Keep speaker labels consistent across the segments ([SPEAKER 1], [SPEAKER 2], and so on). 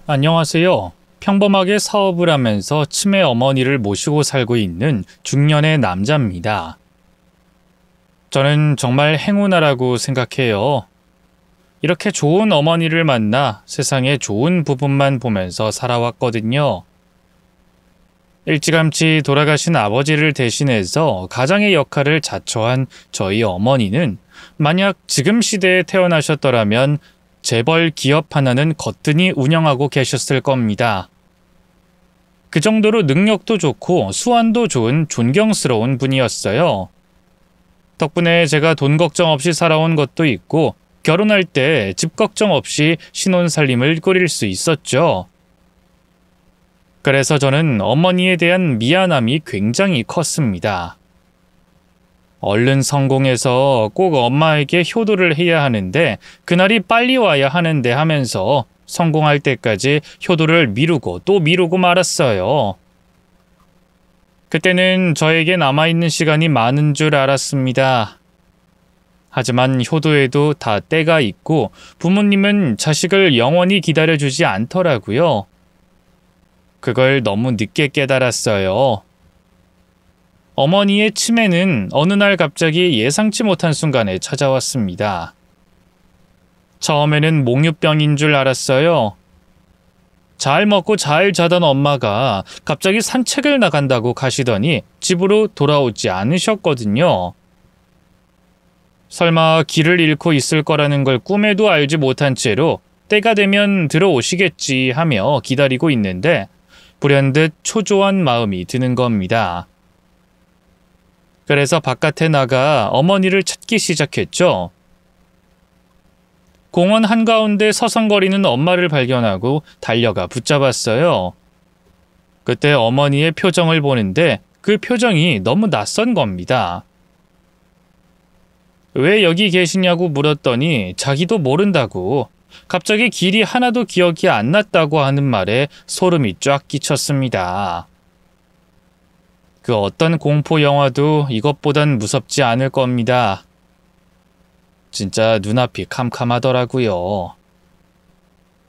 [SPEAKER 1] 안녕하세요. 평범하게 사업을 하면서 치매 어머니를 모시고 살고 있는 중년의 남자입니다. 저는 정말 행운아라고 생각해요. 이렇게 좋은 어머니를 만나 세상의 좋은 부분만 보면서 살아왔거든요. 일찌감치 돌아가신 아버지를 대신해서 가장의 역할을 자처한 저희 어머니는 만약 지금 시대에 태어나셨더라면 재벌 기업 하나는 거뜬히 운영하고 계셨을 겁니다. 그 정도로 능력도 좋고 수완도 좋은 존경스러운 분이었어요. 덕분에 제가 돈 걱정 없이 살아온 것도 있고 결혼할 때 집 걱정 없이 신혼살림을 꾸릴 수 있었죠. 그래서 저는 어머니에 대한 미안함이 굉장히 컸습니다. 얼른 성공해서 꼭 엄마에게 효도를 해야 하는데 그날이 빨리 와야 하는데 하면서 성공할 때까지 효도를 미루고 또 미루고 말았어요. 그때는 저에게 남아있는 시간이 많은 줄 알았습니다. 하지만 효도에도 다 때가 있고 부모님은 자식을 영원히 기다려주지 않더라고요. 그걸 너무 늦게 깨달았어요. 어머니의 치매는 어느 날 갑자기 예상치 못한 순간에 찾아왔습니다. 처음에는 몽유병인 줄 알았어요. 잘 먹고 잘 자던 엄마가 갑자기 산책을 나간다고 가시더니 집으로 돌아오지 않으셨거든요. 설마 길을 잃고 있을 거라는 걸 꿈에도 알지 못한 채로 때가 되면 들어오시겠지 하며 기다리고 있는데 불현듯 초조한 마음이 드는 겁니다. 그래서 바깥에 나가 어머니를 찾기 시작했죠. 공원 한가운데 서성거리는 엄마를 발견하고 달려가 붙잡았어요. 그때 어머니의 표정을 보는데 그 표정이 너무 낯선 겁니다. 왜 여기 계시냐고 물었더니 자기도 모른다고, 갑자기 길이 하나도 기억이 안 났다고 하는 말에 소름이 쫙 끼쳤습니다. 그 어떤 공포 영화도 이것보단 무섭지 않을 겁니다. 진짜 눈앞이 캄캄하더라고요.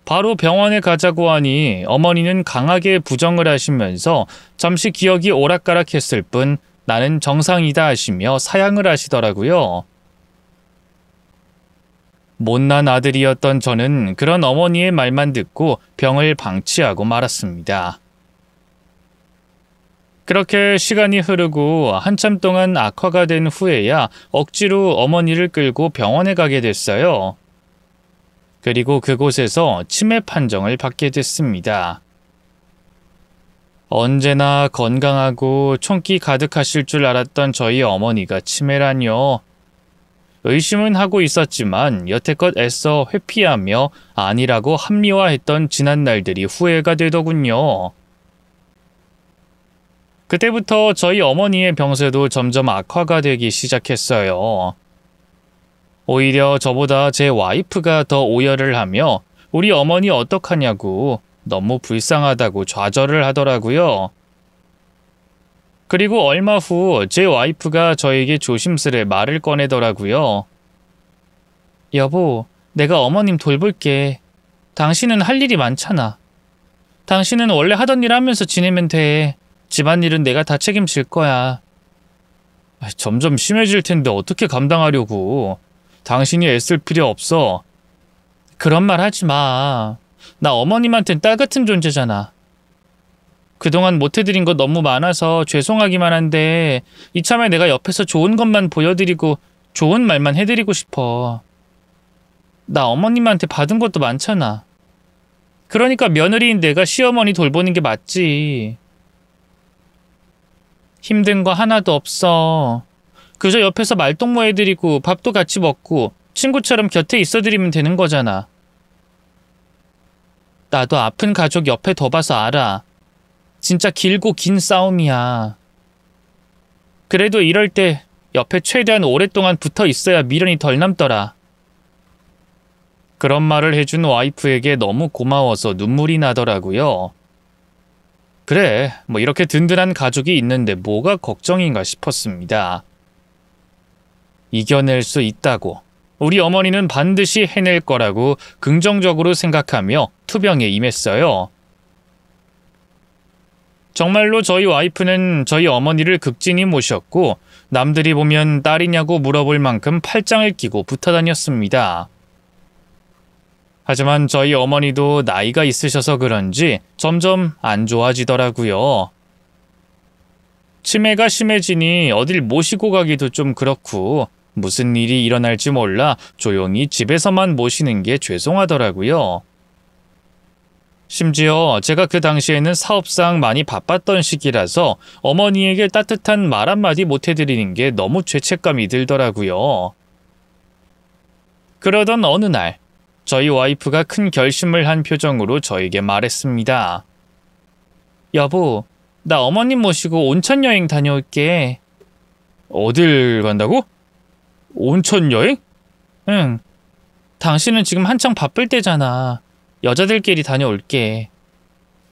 [SPEAKER 1] 바로 병원에 가자고 하니 어머니는 강하게 부정을 하시면서 잠시 기억이 오락가락했을 뿐 나는 정상이다 하시며 사양을 하시더라고요. 못난 아들이었던 저는 그런 어머니의 말만 듣고 병을 방치하고 말았습니다. 그렇게 시간이 흐르고 한참 동안 악화가 된 후에야 억지로 어머니를 끌고 병원에 가게 됐어요. 그리고 그곳에서 치매 판정을 받게 됐습니다. 언제나 건강하고 총기 가득하실 줄 알았던 저희 어머니가 치매라뇨. 의심은 하고 있었지만 여태껏 애써 회피하며 아니라고 합리화했던 지난 날들이 후회가 되더군요. 그때부터 저희 어머니의 병세도 점점 악화가 되기 시작했어요. 오히려 저보다 제 와이프가 더 오열을 하며 우리 어머니 어떡하냐고 너무 불쌍하다고 좌절을 하더라고요. 그리고 얼마 후 제 와이프가 저에게 조심스레 말을 꺼내더라고요. 여보, 내가 어머님 돌볼게. 당신은 할 일이 많잖아. 당신은 원래 하던 일 하면서 지내면 돼. 집안일은 내가 다 책임질 거야. 점점 심해질 텐데 어떻게 감당하려고. 당신이 애쓸 필요 없어. 그런 말 하지 마. 나 어머님한텐 딸 같은 존재잖아. 그동안 못해드린 거 너무 많아서 죄송하기만 한데 이참에 내가 옆에서 좋은 것만 보여드리고 좋은 말만 해드리고 싶어. 나 어머님한테 받은 것도 많잖아. 그러니까 며느리인 내가 시어머니 돌보는 게 맞지. 힘든 거 하나도 없어. 그저 옆에서 말동무 해드리고 밥도 같이 먹고 친구처럼 곁에 있어드리면 되는 거잖아. 나도 아픈 가족 옆에 둬봐서 알아. 진짜 길고 긴 싸움이야. 그래도 이럴 때 옆에 최대한 오랫동안 붙어 있어야 미련이 덜 남더라. 그런 말을 해준 와이프에게 너무 고마워서 눈물이 나더라고요. 그래, 뭐 이렇게 든든한 가족이 있는데 뭐가 걱정인가 싶었습니다. 이겨낼 수 있다고, 우리 어머니는 반드시 해낼 거라고 긍정적으로 생각하며 투병에 임했어요. 정말로 저희 와이프는 저희 어머니를 극진히 모셨고 남들이 보면 딸이냐고 물어볼 만큼 팔짱을 끼고 붙어 다녔습니다. 하지만 저희 어머니도 나이가 있으셔서 그런지 점점 안 좋아지더라고요. 치매가 심해지니 어딜 모시고 가기도 좀 그렇고 무슨 일이 일어날지 몰라 조용히 집에서만 모시는 게 죄송하더라고요. 심지어 제가 그 당시에는 사업상 많이 바빴던 시기라서 어머니에게 따뜻한 말 한마디 못 해드리는 게 너무 죄책감이 들더라고요. 그러던 어느 날 저희 와이프가 큰 결심을 한 표정으로 저에게 말했습니다. 여보, 나 어머님 모시고 온천 여행 다녀올게. 어딜 간다고? 온천 여행? 응. 당신은 지금 한창 바쁠 때잖아. 여자들끼리 다녀올게.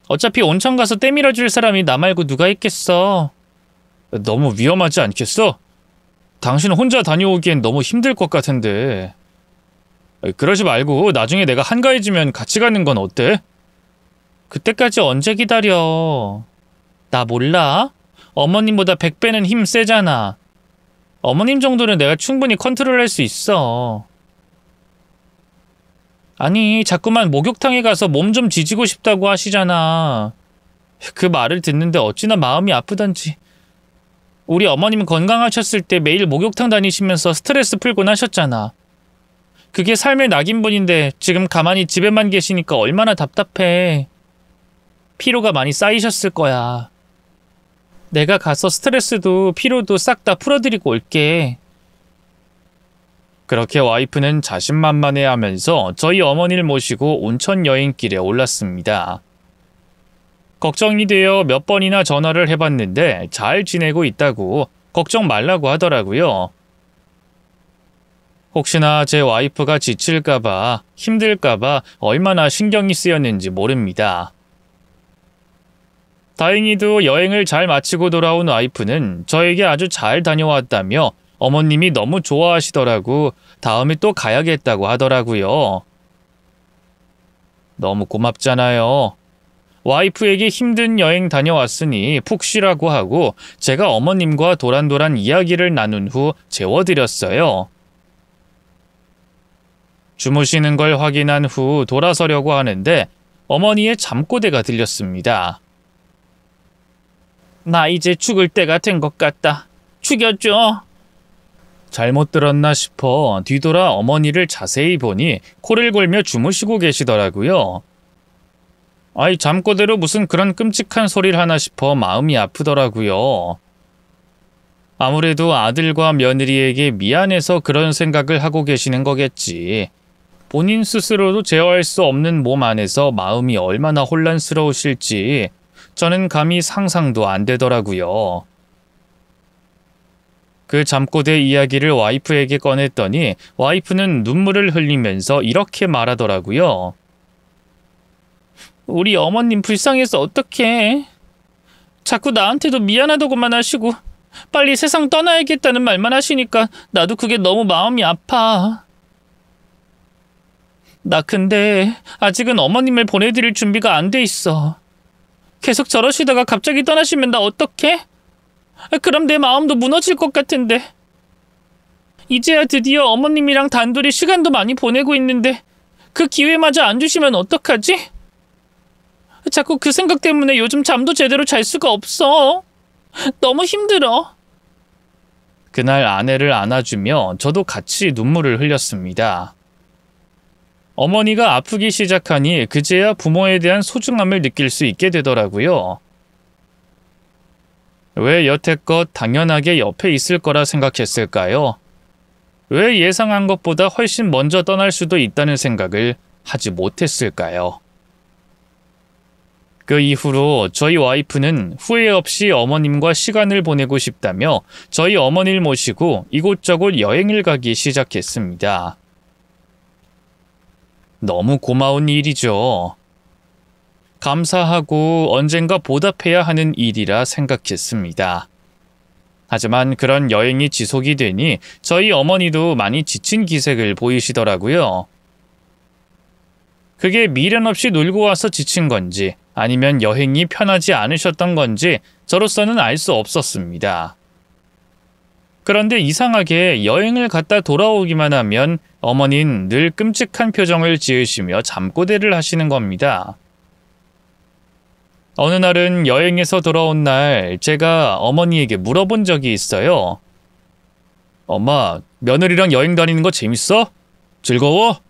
[SPEAKER 1] 어차피 온천 가서 때밀어줄 사람이 나 말고 누가 있겠어. 너무 위험하지 않겠어? 당신은 혼자 다녀오기엔 너무 힘들 것 같은데. 그러지 말고 나중에 내가 한가해지면 같이 가는 건 어때? 그때까지 언제 기다려. 나 몰라? 어머님보다 100배는 힘 세잖아. 어머님 정도는 내가 충분히 컨트롤할 수 있어. 아니, 자꾸만 목욕탕에 가서 몸 좀 지지고 싶다고 하시잖아. 그 말을 듣는데 어찌나 마음이 아프던지. 우리 어머님 건강하셨을 때 매일 목욕탕 다니시면서 스트레스 풀곤 하셨잖아. 그게 삶의 낙인분인데 지금 가만히 집에만 계시니까 얼마나 답답해. 피로가 많이 쌓이셨을 거야. 내가 가서 스트레스도 피로도 싹 다 풀어드리고 올게. 그렇게 와이프는 자신만만해하면서 저희 어머니를 모시고 온천 여행길에 올랐습니다. 걱정이 되어 몇 번이나 전화를 해봤는데 잘 지내고 있다고 걱정 말라고 하더라고요. 혹시나 제 와이프가 지칠까봐 힘들까봐 얼마나 신경이 쓰였는지 모릅니다. 다행히도 여행을 잘 마치고 돌아온 와이프는 저에게 아주 잘 다녀왔다며 어머님이 너무 좋아하시더라고 다음에 또 가야겠다고 하더라고요. 너무 고맙잖아요. 와이프에게 힘든 여행 다녀왔으니 푹 쉬라고 하고 제가 어머님과 도란도란 이야기를 나눈 후 재워드렸어요. 주무시는 걸 확인한 후 돌아서려고 하는데 어머니의 잠꼬대가 들렸습니다. 나 이제 죽을 때가 된 것 같다. 죽여줘. 잘못 들었나 싶어 뒤돌아 어머니를 자세히 보니 코를 골며 주무시고 계시더라고요. 아이, 잠꼬대로 무슨 그런 끔찍한 소리를 하나 싶어 마음이 아프더라고요. 아무래도 아들과 며느리에게 미안해서 그런 생각을 하고 계시는 거겠지. 본인 스스로도 제어할 수 없는 몸 안에서 마음이 얼마나 혼란스러우실지 저는 감히 상상도 안 되더라고요. 그 잠꼬대 이야기를 와이프에게 꺼냈더니 와이프는 눈물을 흘리면서 이렇게 말하더라고요. 우리 어머님 불쌍해서 어떡해. 자꾸 나한테도 미안하다고만 하시고 빨리 세상 떠나야겠다는 말만 하시니까 나도 그게 너무 마음이 아파. 나 근데 아직은 어머님을 보내드릴 준비가 안 돼 있어. 계속 저러시다가 갑자기 떠나시면 나 어떡해? 그럼 내 마음도 무너질 것 같은데. 이제야 드디어 어머님이랑 단둘이 시간도 많이 보내고 있는데 그 기회마저 안 주시면 어떡하지? 자꾸 그 생각 때문에 요즘 잠도 제대로 잘 수가 없어. 너무 힘들어. 그날 아내를 안아주며 저도 같이 눈물을 흘렸습니다. 어머니가 아프기 시작하니 그제야 부모에 대한 소중함을 느낄 수 있게 되더라고요. 왜 여태껏 당연하게 옆에 있을 거라 생각했을까요? 왜 예상한 것보다 훨씬 먼저 떠날 수도 있다는 생각을 하지 못했을까요? 그 이후로 저희 와이프는 후회 없이 어머님과 시간을 보내고 싶다며 저희 어머니를 모시고 이곳저곳 여행을 가기 시작했습니다. 너무 고마운 일이죠. 감사하고 언젠가 보답해야 하는 일이라 생각했습니다. 하지만 그런 여행이 지속이 되니 저희 어머니도 많이 지친 기색을 보이시더라고요. 그게 미련 없이 놀고 와서 지친 건지 아니면 여행이 편하지 않으셨던 건지 저로서는 알 수 없었습니다. 그런데 이상하게 여행을 갔다 돌아오기만 하면 어머니는 늘 끔찍한 표정을 지으시며 잠꼬대를 하시는 겁니다. 어느 날은 여행에서 돌아온 날 제가 어머니에게 물어본 적이 있어요. 엄마, 며느리랑 여행 다니는 거 재밌어? 즐거워?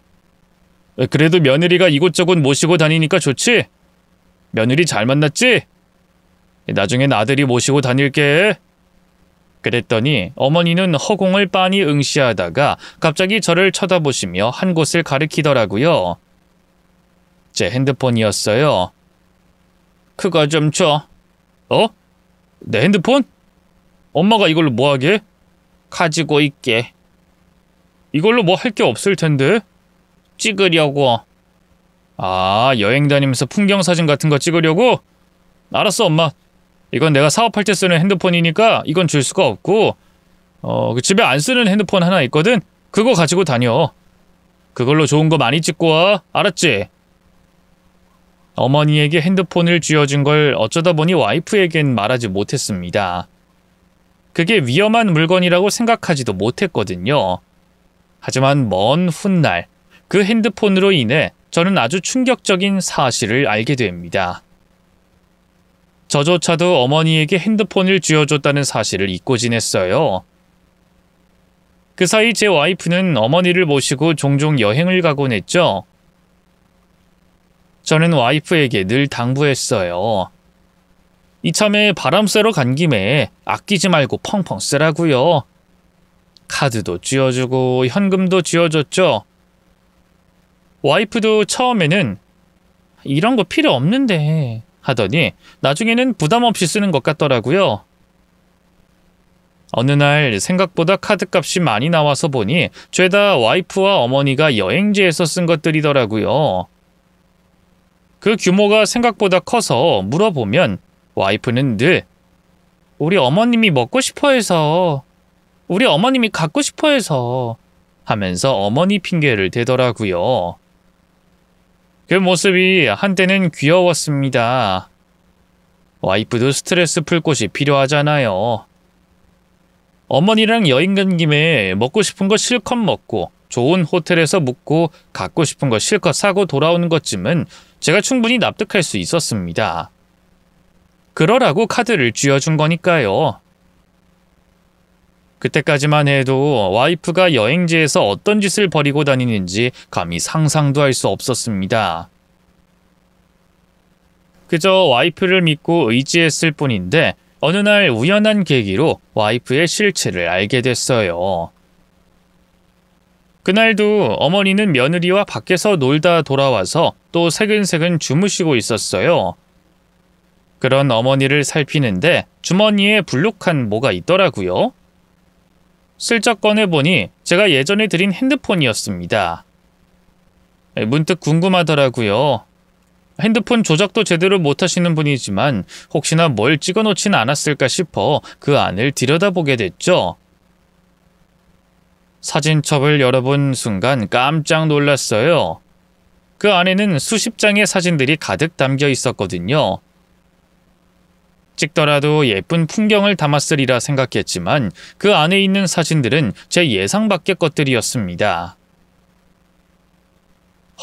[SPEAKER 1] 그래도 며느리가 이곳저곳 모시고 다니니까 좋지? 며느리 잘 만났지? 나중엔 아들이 모시고 다닐게. 그랬더니 어머니는 허공을 빤히 응시하다가 갑자기 저를 쳐다보시며 한 곳을 가리키더라고요. 제 핸드폰이었어요. 그거 좀 줘. 어? 내 핸드폰? 엄마가 이걸로 뭐 하게? 가지고 있게. 이걸로 뭐 할 게 없을 텐데? 찍으려고. 아, 여행 다니면서 풍경 사진 같은 거 찍으려고? 알았어, 엄마. 이건 내가 사업할 때 쓰는 핸드폰이니까 이건 줄 수가 없고, 그 집에 안 쓰는 핸드폰 하나 있거든? 그거 가지고 다녀. 그걸로 좋은 거 많이 찍고 와. 알았지? 어머니에게 핸드폰을 쥐어준 걸 어쩌다 보니 와이프에겐 말하지 못했습니다. 그게 위험한 물건이라고 생각하지도 못했거든요. 하지만 먼 훗날 그 핸드폰으로 인해 저는 아주 충격적인 사실을 알게 됩니다. 저조차도 어머니에게 핸드폰을 쥐어줬다는 사실을 잊고 지냈어요. 그 사이 제 와이프는 어머니를 모시고 종종 여행을 가곤 했죠. 저는 와이프에게 늘 당부했어요. 이참에 바람 쐬러 간 김에 아끼지 말고 펑펑 쓰라고요. 카드도 쥐어주고 현금도 쥐어줬죠. 와이프도 처음에는 이런 거 필요 없는데 하더니 나중에는 부담 없이 쓰는 것 같더라고요. 어느 날 생각보다 카드값이 많이 나와서 보니 죄다 와이프와 어머니가 여행지에서 쓴 것들이더라고요. 그 규모가 생각보다 커서 물어보면 와이프는 늘 우리 어머님이 먹고 싶어 해서, 우리 어머님이 갖고 싶어 해서 하면서 어머니 핑계를 대더라고요. 그 모습이 한때는 귀여웠습니다. 와이프도 스트레스 풀 곳이 필요하잖아요. 어머니랑 여행 간 김에 먹고 싶은 거 실컷 먹고 좋은 호텔에서 묵고 갖고 싶은 거 실컷 사고 돌아오는 것쯤은 제가 충분히 납득할 수 있었습니다. 그러라고 카드를 쥐어준 거니까요. 그때까지만 해도 와이프가 여행지에서 어떤 짓을 벌이고 다니는지 감히 상상도 할 수 없었습니다. 그저 와이프를 믿고 의지했을 뿐인데 어느 날 우연한 계기로 와이프의 실체를 알게 됐어요. 그날도 어머니는 며느리와 밖에서 놀다 돌아와서 또 새근새근 주무시고 있었어요. 그런 어머니를 살피는데 주머니에 불룩한 뭐가 있더라고요. 슬쩍 꺼내보니 제가 예전에 드린 핸드폰이었습니다. 문득 궁금하더라고요. 핸드폰 조작도 제대로 못하시는 분이지만 혹시나 뭘 찍어놓진 않았을까 싶어 그 안을 들여다보게 됐죠. 사진첩을 열어본 순간 깜짝 놀랐어요. 그 안에는 수십 장의 사진들이 가득 담겨 있었거든요. 찍더라도 예쁜 풍경을 담았으리라 생각했지만 그 안에 있는 사진들은 제 예상 밖의 것들이었습니다.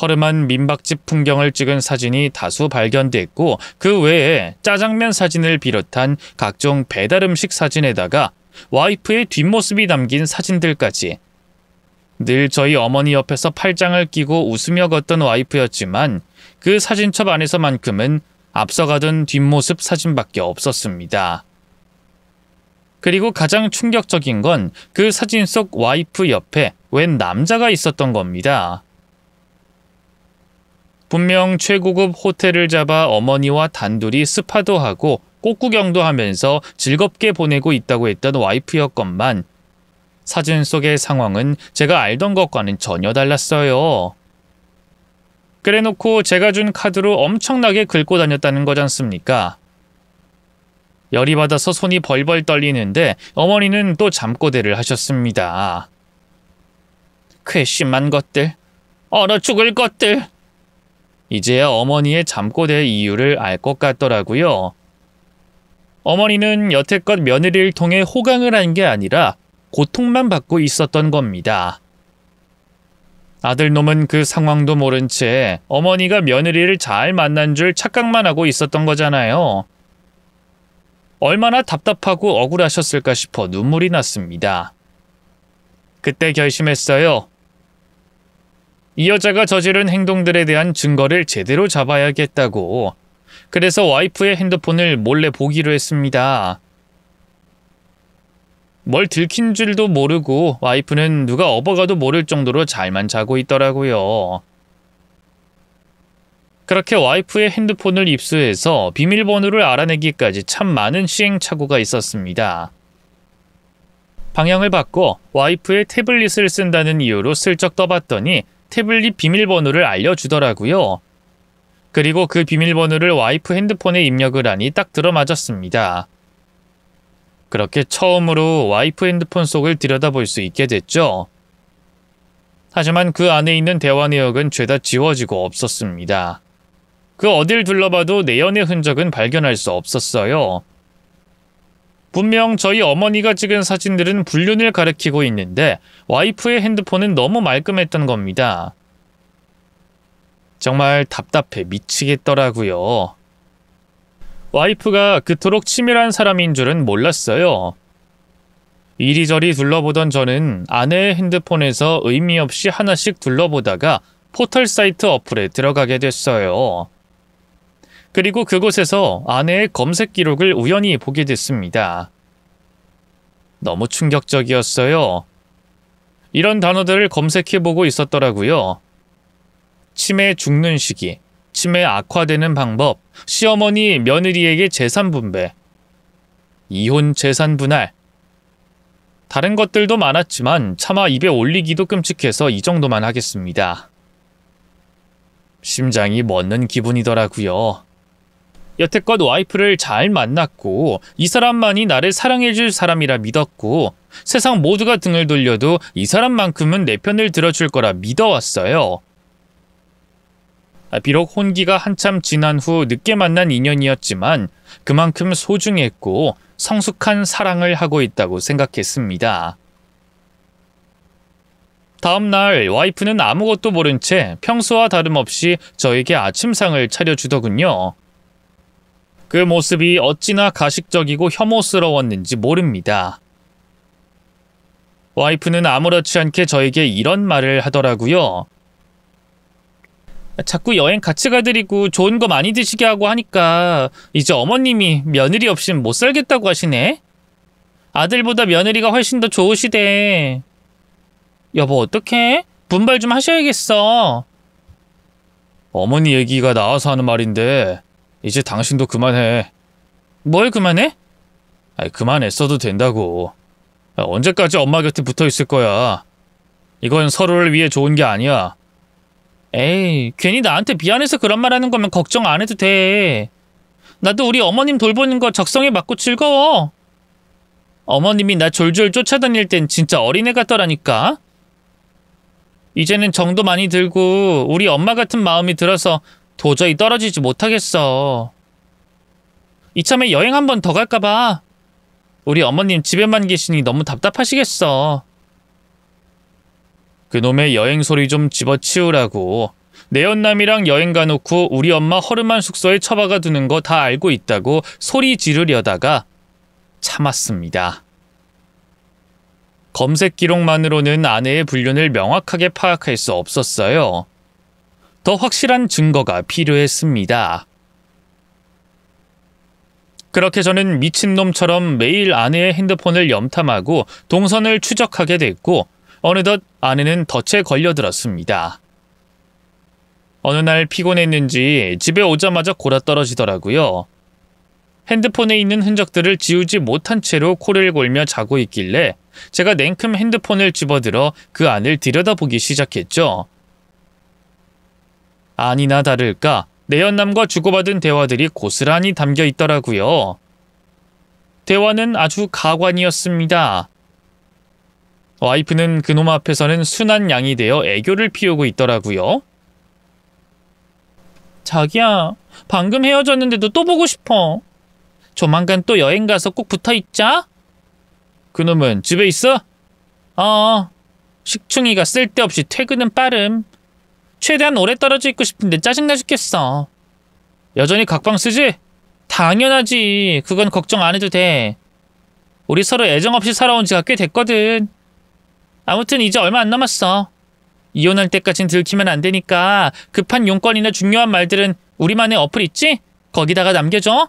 [SPEAKER 1] 허름한 민박집 풍경을 찍은 사진이 다수 발견됐고 그 외에 짜장면 사진을 비롯한 각종 배달음식 사진에다가 와이프의 뒷모습이 담긴 사진들까지. 늘 저희 어머니 옆에서 팔짱을 끼고 웃으며 걷던 와이프였지만 그 사진첩 안에서만큼은 앞서가던 뒷모습 사진밖에 없었습니다. 그리고 가장 충격적인 건 그 사진 속 와이프 옆에 웬 남자가 있었던 겁니다. 분명 최고급 호텔을 잡아 어머니와 단둘이 스파도 하고 꽃구경도 하면서 즐겁게 보내고 있다고 했던 와이프였건만 사진 속의 상황은 제가 알던 것과는 전혀 달랐어요. 그래놓고 제가 준 카드로 엄청나게 긁고 다녔다는 거잖습니까? 열이 받아서 손이 벌벌 떨리는데 어머니는 또 잠꼬대를 하셨습니다. 괘씸한 것들, 얼어 죽을 것들. 이제야 어머니의 잠꼬대의 이유를 알 것 같더라고요. 어머니는 여태껏 며느리를 통해 호강을 한 게 아니라 고통만 받고 있었던 겁니다. 아들놈은 그 상황도 모른 채 어머니가 며느리를 잘 만난 줄 착각만 하고 있었던 거잖아요. 얼마나 답답하고 억울하셨을까 싶어 눈물이 났습니다. 그때 결심했어요. 이 여자가 저지른 행동들에 대한 증거를 제대로 잡아야겠다고. 그래서 와이프의 핸드폰을 몰래 보기로 했습니다. 뭘 들킨 줄도 모르고 와이프는 누가 업어가도 모를 정도로 잘만 자고 있더라고요. 그렇게 와이프의 핸드폰을 입수해서 비밀번호를 알아내기까지 참 많은 시행착오가 있었습니다. 방향을 바꿔 와이프의 태블릿을 쓴다는 이유로 슬쩍 떠봤더니 태블릿 비밀번호를 알려주더라고요. 그리고 그 비밀번호를 와이프 핸드폰에 입력을 하니 딱 들어맞았습니다. 그렇게 처음으로 와이프 핸드폰 속을 들여다볼 수 있게 됐죠. 하지만 그 안에 있는 대화 내역은 죄다 지워지고 없었습니다. 그 어딜 둘러봐도 내연의 흔적은 발견할 수 없었어요. 분명 저희 어머니가 찍은 사진들은 불륜을 가리키고 있는데 와이프의 핸드폰은 너무 말끔했던 겁니다. 정말 답답해 미치겠더라고요. 와이프가 그토록 치밀한 사람인 줄은 몰랐어요. 이리저리 둘러보던 저는 아내의 핸드폰에서 의미 없이 하나씩 둘러보다가 포털 사이트 어플에 들어가게 됐어요. 그리고 그곳에서 아내의 검색 기록을 우연히 보게 됐습니다. 너무 충격적이었어요. 이런 단어들을 검색해보고 있었더라고요. 치매 죽는 시기, 치매 악화되는 방법, 시어머니 며느리에게 재산 분배, 이혼 재산 분할. 다른 것들도 많았지만 차마 입에 올리기도 끔찍해서 이 정도만 하겠습니다. 심장이 멎는 기분이더라고요. 여태껏 와이프를 잘 만났고 이 사람만이 나를 사랑해줄 사람이라 믿었고 세상 모두가 등을 돌려도 이 사람만큼은 내 편을 들어줄 거라 믿어왔어요. 비록 혼기가 한참 지난 후 늦게 만난 인연이었지만 그만큼 소중했고 성숙한 사랑을 하고 있다고 생각했습니다. 다음 날 와이프는 아무것도 모른 채 평소와 다름없이 저에게 아침상을 차려주더군요. 그 모습이 어찌나 가식적이고 혐오스러웠는지 모릅니다. 와이프는 아무렇지 않게 저에게 이런 말을 하더라고요. 자꾸 여행 같이 가드리고 좋은 거 많이 드시게 하고 하니까 이제 어머님이 며느리 없이는 못 살겠다고 하시네. 아들보다 며느리가 훨씬 더 좋으시대. 여보 어떡해? 분발 좀 하셔야겠어. 어머니 얘기가 나와서 하는 말인데 이제 당신도 그만해. 뭘 그만해? 그만했어도 된다고. 언제까지 엄마 곁에 붙어있을 거야. 이건 서로를 위해 좋은 게 아니야. 에이, 괜히 나한테 미안해서 그런 말 하는 거면 걱정 안 해도 돼. 나도 우리 어머님 돌보는 거 적성에 맞고 즐거워. 어머님이 나 졸졸 쫓아다닐 땐 진짜 어린애 같더라니까. 이제는 정도 많이 들고 우리 엄마 같은 마음이 들어서 도저히 떨어지지 못하겠어. 이참에 여행 한 번 더 갈까 봐. 우리 어머님 집에만 계시니 너무 답답하시겠어. 그놈의 여행 소리 좀 집어치우라고. 내연남이랑 여행 가놓고 우리 엄마 허름한 숙소에 처박아 두는 거 다 알고 있다고 소리 지르려다가 참았습니다. 검색 기록만으로는 아내의 불륜을 명확하게 파악할 수 없었어요. 더 확실한 증거가 필요했습니다. 그렇게 저는 미친놈처럼 매일 아내의 핸드폰을 염탐하고 동선을 추적하게 됐고 어느덧 아내는 덫에 걸려들었습니다. 어느 날 피곤했는지 집에 오자마자 골아떨어지더라고요. 핸드폰에 있는 흔적들을 지우지 못한 채로 코를 골며 자고 있길래 제가 냉큼 핸드폰을 집어들어 그 안을 들여다보기 시작했죠. 아니나 다를까 내연남과 주고받은 대화들이 고스란히 담겨 있더라고요. 대화는 아주 가관이었습니다. 와이프는 그놈 앞에서는 순한 양이 되어 애교를 피우고 있더라고요. 자기야, 방금 헤어졌는데도 또 보고 싶어. 조만간 또 여행 가서 꼭 붙어있자. 그놈은 집에 있어? 식충이가 쓸데없이 퇴근은 빠름. 최대한 오래 떨어져 있고 싶은데 짜증나 죽겠어. 여전히 각방 쓰지? 당연하지. 그건 걱정 안 해도 돼. 우리 서로 애정 없이 살아온 지가 꽤 됐거든. 아무튼 이제 얼마 안 남았어. 이혼할 때까진 들키면 안 되니까 급한 용건이나 중요한 말들은 우리만의 어플 있지? 거기다가 남겨줘.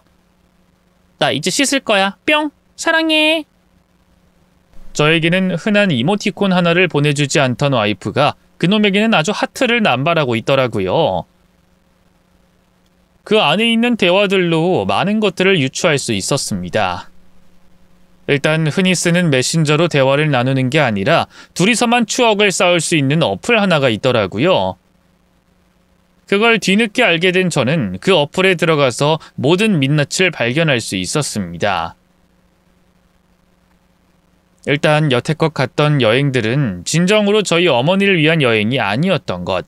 [SPEAKER 1] 나 이제 씻을 거야. 뿅. 사랑해. 저에게는 흔한 이모티콘 하나를 보내주지 않던 와이프가 그놈에게는 아주 하트를 남발하고 있더라고요. 그 안에 있는 대화들로 많은 것들을 유추할 수 있었습니다. 일단 흔히 쓰는 메신저로 대화를 나누는 게 아니라 둘이서만 추억을 쌓을 수 있는 어플 하나가 있더라고요. 그걸 뒤늦게 알게 된 저는 그 어플에 들어가서 모든 민낯을 발견할 수 있었습니다. 일단 여태껏 갔던 여행들은 진정으로 저희 어머니를 위한 여행이 아니었던 것.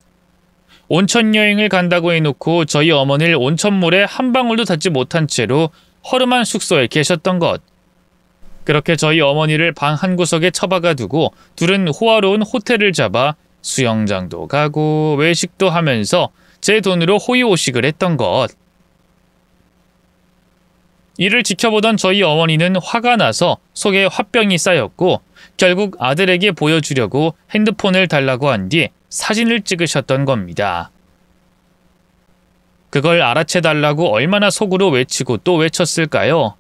[SPEAKER 1] 온천 여행을 간다고 해놓고 저희 어머니를 온천물에 한 방울도 닿지 못한 채로 허름한 숙소에 계셨던 것. 그렇게 저희 어머니를 방 한 구석에 처박아 두고 둘은 호화로운 호텔을 잡아 수영장도 가고 외식도 하면서 제 돈으로 호의호식을 했던 것. 이를 지켜보던 저희 어머니는 화가 나서 속에 화병이 쌓였고 결국 아들에게 보여주려고 핸드폰을 달라고 한 뒤 사진을 찍으셨던 겁니다. 그걸 알아채달라고 얼마나 속으로 외치고 또 외쳤을까요?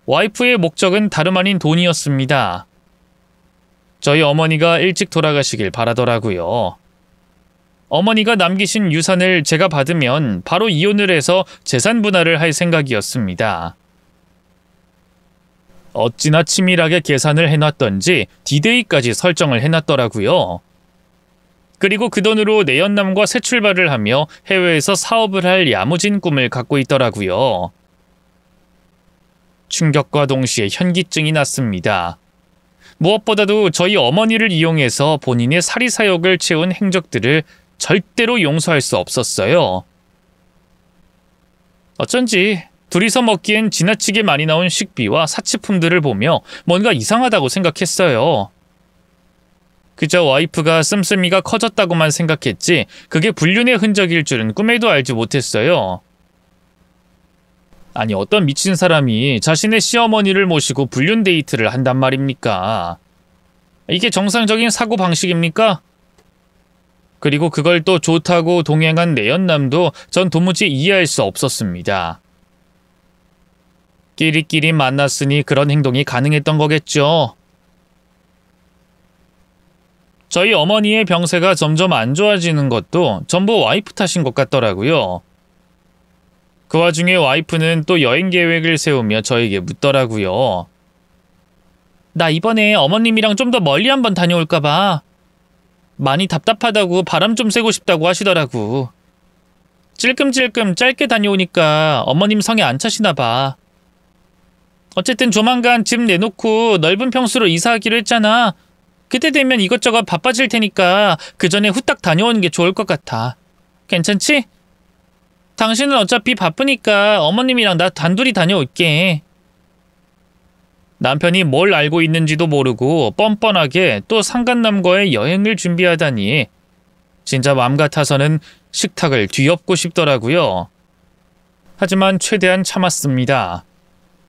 [SPEAKER 1] 와이프의 목적은 다름 아닌 돈이었습니다. 저희 어머니가 일찍 돌아가시길 바라더라고요. 어머니가 남기신 유산을 제가 받으면 바로 이혼을 해서 재산 분할을 할 생각이었습니다. 어찌나 치밀하게 계산을 해놨던지 D-Day까지 설정을 해놨더라고요. 그리고 그 돈으로 내연남과 새 출발을 하며 해외에서 사업을 할 야무진 꿈을 갖고 있더라고요. 충격과 동시에 현기증이 났습니다. 무엇보다도 저희 어머니를 이용해서 본인의 사리사욕을 채운 행적들을 절대로 용서할 수 없었어요. 어쩐지 둘이서 먹기엔 지나치게 많이 나온 식비와 사치품들을 보며 뭔가 이상하다고 생각했어요. 그저 와이프가 씀씀이가 커졌다고만 생각했지 그게 불륜의 흔적일 줄은 꿈에도 알지 못했어요. 아니 어떤 미친 사람이 자신의 시어머니를 모시고 불륜 데이트를 한단 말입니까? 이게 정상적인 사고방식입니까? 그리고 그걸 또 좋다고 동행한 내연남도 전 도무지 이해할 수 없었습니다. 끼리끼리 만났으니 그런 행동이 가능했던 거겠죠. 저희 어머니의 병세가 점점 안 좋아지는 것도 전부 와이프 탓인 것 같더라고요. 그 와중에 와이프는 또 여행 계획을 세우며 저에게 묻더라고요. 나 이번에 어머님이랑 좀 더 멀리 한번 다녀올까 봐. 많이 답답하다고 바람 좀 쐬고 싶다고 하시더라고. 찔끔찔끔 짧게 다녀오니까 어머님 성에 안 차시나 봐. 어쨌든 조만간 집 내놓고 넓은 평수로 이사하기로 했잖아. 그때 되면 이것저것 바빠질 테니까 그 전에 후딱 다녀오는 게 좋을 것 같아. 괜찮지? 당신은 어차피 바쁘니까 어머님이랑 나 단둘이 다녀올게. 남편이 뭘 알고 있는지도 모르고 뻔뻔하게 또 상간남과의 여행을 준비하다니 진짜 맘 같아서는 식탁을 뒤엎고 싶더라고요. 하지만 최대한 참았습니다.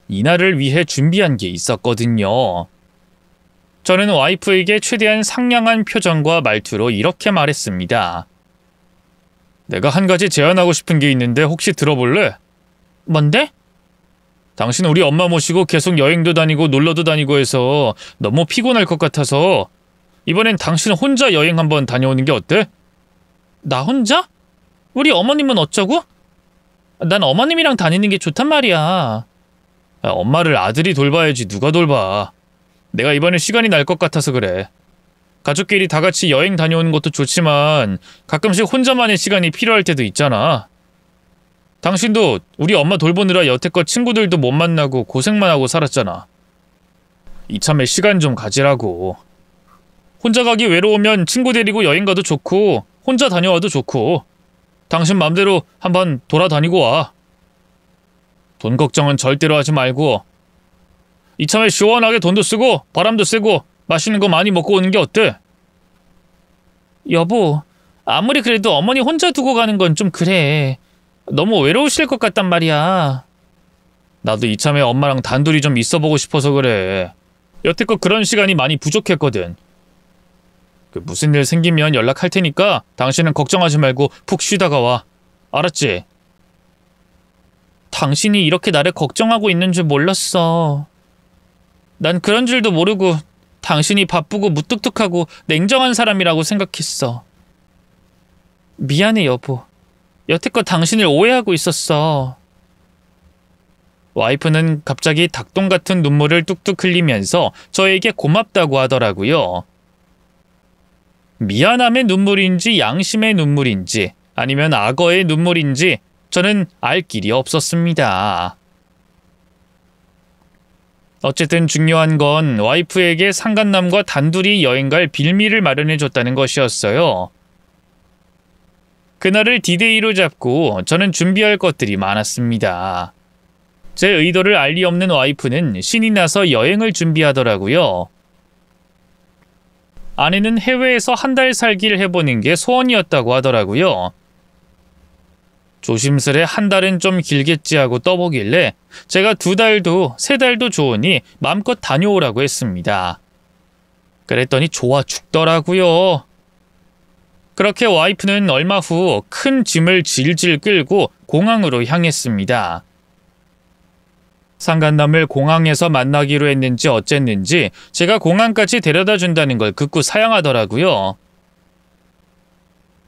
[SPEAKER 1] 이날을 위해 준비한 게 있었거든요. 저는 와이프에게 최대한 상냥한 표정과 말투로 이렇게 말했습니다. 내가 한 가지 제안하고 싶은 게 있는데 혹시 들어볼래? 뭔데? 당신 우리 엄마 모시고 계속 여행도 다니고 놀러도 다니고 해서 너무 피곤할 것 같아서 이번엔 당신 혼자 여행 한번 다녀오는 게 어때? 나 혼자? 우리 어머님은 어쩌고? 난 어머님이랑 다니는 게 좋단 말이야. 엄마를 아들이 돌봐야지 누가 돌봐. 내가 이번에 시간이 날 것 같아서 그래. 가족끼리 다 같이 여행 다녀오는 것도 좋지만 가끔씩 혼자만의 시간이 필요할 때도 있잖아. 당신도 우리 엄마 돌보느라 여태껏 친구들도 못 만나고 고생만 하고 살았잖아. 이참에 시간 좀 가지라고. 혼자 가기 외로우면 친구 데리고 여행 가도 좋고 혼자 다녀와도 좋고 당신 맘대로 한번 돌아다니고 와. 돈 걱정은 절대로 하지 말고 이참에 시원하게 돈도 쓰고 바람도 쐬고 맛있는 거 많이 먹고 오는 게 어때? 여보, 아무리 그래도 어머니 혼자 두고 가는 건 좀 그래. 너무 외로우실 것 같단 말이야. 나도 이참에 엄마랑 단둘이 좀 있어보고 싶어서 그래. 여태껏 그런 시간이 많이 부족했거든. 무슨 일 생기면 연락할 테니까 당신은 걱정하지 말고 푹 쉬다가 와. 알았지? 당신이 이렇게 나를 걱정하고 있는 줄 몰랐어. 난 그런 줄도 모르고 당신이 바쁘고 무뚝뚝하고 냉정한 사람이라고 생각했어. 미안해, 여보. 여태껏 당신을 오해하고 있었어. 와이프는 갑자기 닭똥 같은 눈물을 뚝뚝 흘리면서 저에게 고맙다고 하더라고요. 미안함의 눈물인지 양심의 눈물인지 아니면 악어의 눈물인지 저는 알 길이 없었습니다. 어쨌든 중요한 건 와이프에게 상간남과 단둘이 여행갈 빌미를 마련해줬다는 것이었어요. 그날을 디데이로 잡고 저는 준비할 것들이 많았습니다. 제 의도를 알 리 없는 와이프는 신이 나서 여행을 준비하더라고요. 아내는 해외에서 한 달 살기를 해보는 게 소원이었다고 하더라고요. 조심스레 한 달은 좀 길겠지 하고 떠보길래 제가 2달도 3달도 좋으니 마음껏 다녀오라고 했습니다. 그랬더니 좋아 죽더라고요. 그렇게 와이프는 얼마 후 큰 짐을 질질 끌고 공항으로 향했습니다. 상간남을 공항에서 만나기로 했는지 어쨌는지 제가 공항까지 데려다 준다는 걸 극구 사양하더라고요.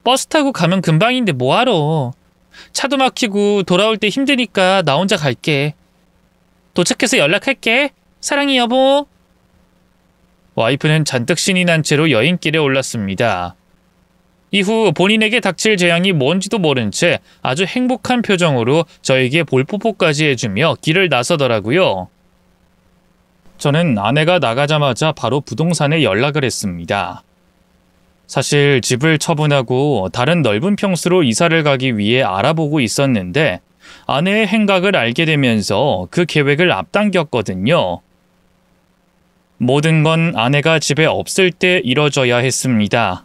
[SPEAKER 1] 버스 타고 가면 금방인데 뭐하러. 차도 막히고 돌아올 때 힘드니까 나 혼자 갈게. 도착해서 연락할게. 사랑해, 여보. 와이프는 잔뜩 신이 난 채로 여행길에 올랐습니다. 이후 본인에게 닥칠 재앙이 뭔지도 모른 채 아주 행복한 표정으로 저에게 볼뽀뽀까지 해주며 길을 나서더라고요. 저는 아내가 나가자마자 바로 부동산에 연락을 했습니다. 사실 집을 처분하고 다른 넓은 평수로 이사를 가기 위해 알아보고 있었는데 아내의 행각을 알게 되면서 그 계획을 앞당겼거든요. 모든 건 아내가 집에 없을 때 이뤄져야 했습니다.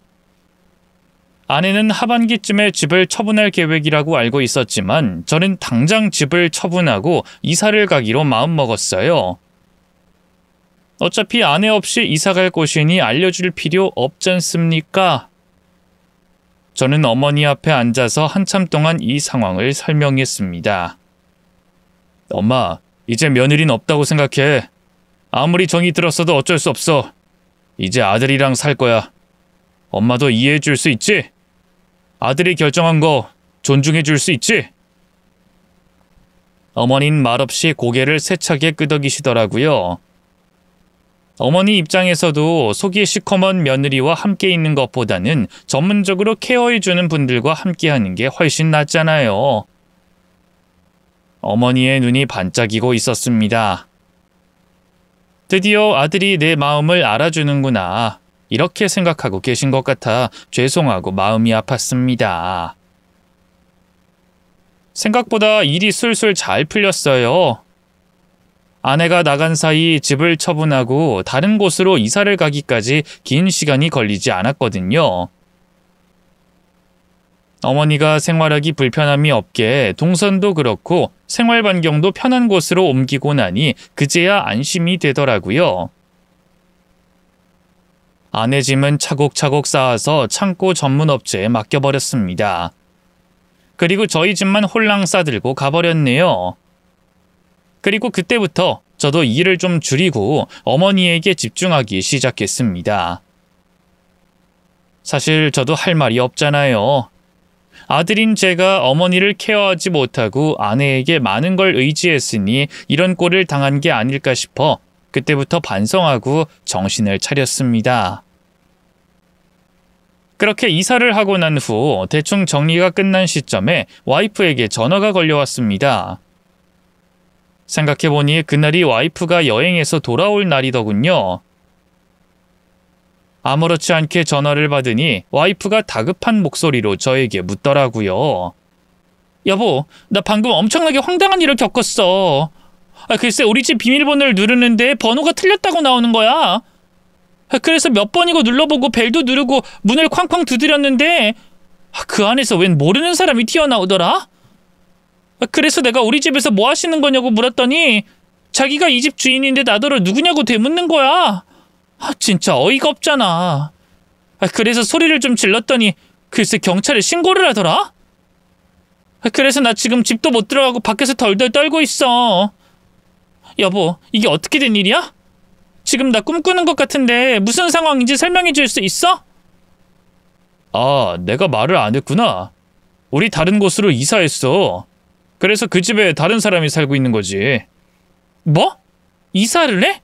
[SPEAKER 1] 아내는 하반기쯤에 집을 처분할 계획이라고 알고 있었지만 저는 당장 집을 처분하고 이사를 가기로 마음먹었어요. 어차피 아내 없이 이사갈 곳이니 알려줄 필요 없지 않습니까? 저는 어머니 앞에 앉아서 한참 동안 이 상황을 설명했습니다. 엄마, 이제 며느리는 없다고 생각해. 아무리 정이 들었어도 어쩔 수 없어. 이제 아들이랑 살 거야. 엄마도 이해해 줄 수 있지? 아들이 결정한 거 존중해 줄 수 있지? 어머니는 말없이 고개를 세차게 끄덕이시더라고요. 어머니 입장에서도 속이 시커먼 며느리와 함께 있는 것보다는 전문적으로 케어해주는 분들과 함께하는 게 훨씬 낫잖아요. 어머니의 눈이 반짝이고 있었습니다. 드디어 아들이 내 마음을 알아주는구나. 이렇게 생각하고 계신 것 같아 죄송하고 마음이 아팠습니다. 생각보다 일이 술술 잘 풀렸어요. 아내가 나간 사이 집을 처분하고 다른 곳으로 이사를 가기까지 긴 시간이 걸리지 않았거든요. 어머니가 생활하기 불편함이 없게 동선도 그렇고 생활 반경도 편한 곳으로 옮기고 나니 그제야 안심이 되더라고요. 아내 짐은 차곡차곡 쌓아서 창고 전문 업체에 맡겨버렸습니다. 그리고 저희 집만 홀랑 싸들고 가버렸네요. 그리고 그때부터 저도 일을 좀 줄이고 어머니에게 집중하기 시작했습니다. 사실 저도 할 말이 없잖아요. 아들인 제가 어머니를 케어하지 못하고 아내에게 많은 걸 의지했으니 이런 꼴을 당한 게 아닐까 싶어 그때부터 반성하고 정신을 차렸습니다. 그렇게 이사를 하고 난 후 대충 정리가 끝난 시점에 와이프에게 전화가 걸려왔습니다. 생각해보니 그날이 와이프가 여행에서 돌아올 날이더군요. 아무렇지 않게 전화를 받으니 와이프가 다급한 목소리로 저에게 묻더라고요. 여보, 나 방금 엄청나게 황당한 일을 겪었어. 글쎄 우리 집 비밀번호를 누르는데 번호가 틀렸다고 나오는 거야. 그래서 몇 번이고 눌러보고 벨도 누르고 문을 쾅쾅 두드렸는데 그 안에서 웬 모르는 사람이 튀어나오더라? 그래서 내가 우리 집에서 뭐 하시는 거냐고 물었더니 자기가 이 집 주인인데 나더러 누구냐고 되묻는 거야. 진짜 어이가 없잖아. 그래서 소리를 좀 질렀더니 글쎄 경찰에 신고를 하더라? 그래서 나 지금 집도 못 들어가고 밖에서 덜덜 떨고 있어. 여보, 이게 어떻게 된 일이야? 지금 나 꿈꾸는 것 같은데 무슨 상황인지 설명해 줄 수 있어? 아, 내가 말을 안 했구나. 우리 다른 곳으로 이사했어. 그래서 그 집에 다른 사람이 살고 있는 거지. 뭐? 이사를 해?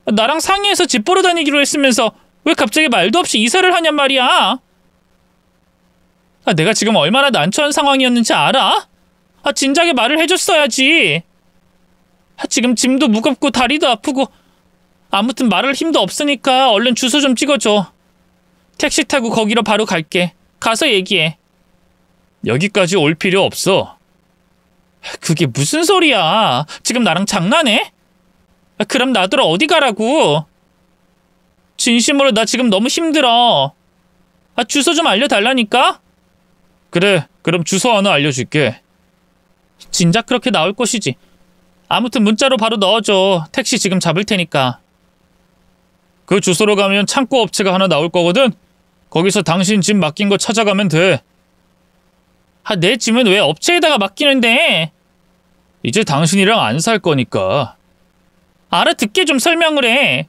[SPEAKER 1] 나랑 상의해서 집 보러 다니기로 했으면서 왜 갑자기 말도 없이 이사를 하냔 말이야? 내가 지금 얼마나 난처한 상황이었는지 알아? 진작에 말을 해줬어야지. 지금 짐도 무겁고 다리도 아프고 아무튼 말할 힘도 없으니까 얼른 주소 좀 찍어줘. 택시 타고 거기로 바로 갈게. 가서 얘기해. 여기까지 올 필요 없어. 그게 무슨 소리야? 지금 나랑 장난해? 그럼 나더러 어디 가라고? 진심으로 나 지금 너무 힘들어. 주소 좀 알려달라니까? 그래, 그럼 주소 하나 알려줄게. 진작 그렇게 나올 것이지. 아무튼 문자로 바로 넣어줘. 택시 지금 잡을 테니까. 그 주소로 가면 창고 업체가 하나 나올 거거든? 거기서 당신 짐 맡긴 거 찾아가면 돼. 내 짐은 왜 업체에다가 맡기는데? 이제 당신이랑 안 살 거니까. 알아듣게 좀 설명을 해.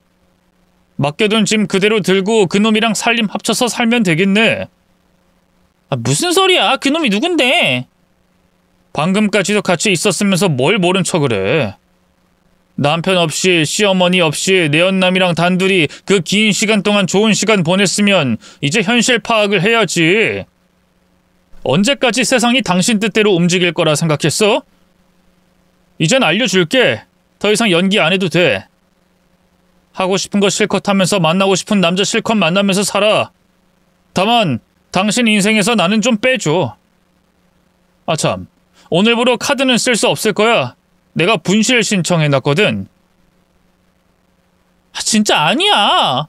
[SPEAKER 1] 맡겨둔 짐 그대로 들고 그놈이랑 살림 합쳐서 살면 되겠네. 무슨 소리야? 그놈이 누군데? 방금까지도 같이 있었으면서 뭘 모른 척을 해. 남편 없이 시어머니 없이 내연남이랑 단둘이 그 긴 시간 동안 좋은 시간 보냈으면 이제 현실 파악을 해야지. 언제까지 세상이 당신 뜻대로 움직일 거라 생각했어? 이젠 알려줄게. 더 이상 연기 안 해도 돼. 하고 싶은 거 실컷 하면서 만나고 싶은 남자 실컷 만나면서 살아. 다만 당신 인생에서 나는 좀 빼줘. 참, 오늘부로 카드는 쓸 수 없을 거야. 내가 분실 신청해놨거든. 진짜 아니야.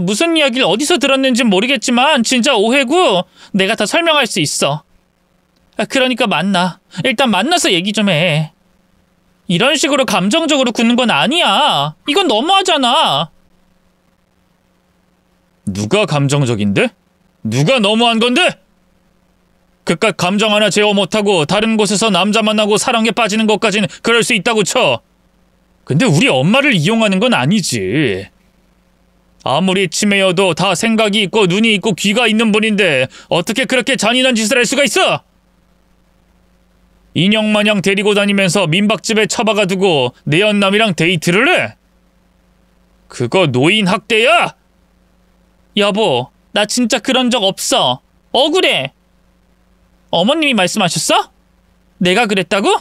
[SPEAKER 1] 무슨 이야기를 어디서 들었는지 모르겠지만 진짜 오해고 내가 다 설명할 수 있어. 그러니까 만나. 일단 만나서 얘기 좀 해. 이런 식으로 감정적으로 굳는 건 아니야. 이건 너무하잖아. 누가 감정적인데? 누가 너무한 건데? 그깟 감정 하나 제어 못하고 다른 곳에서 남자 만나고 사랑에 빠지는 것까지는 그럴 수 있다고 쳐. 근데 우리 엄마를 이용하는 건 아니지. 아무리 치매여도 다 생각이 있고 눈이 있고 귀가 있는 분인데 어떻게 그렇게 잔인한 짓을 할 수가 있어? 인형마냥 데리고 다니면서 민박집에 처박아 두고 내연남이랑 데이트를 해? 그거 노인 학대야? 여보, 나 진짜 그런 적 없어. 억울해. 어머님이 말씀하셨어? 내가 그랬다고?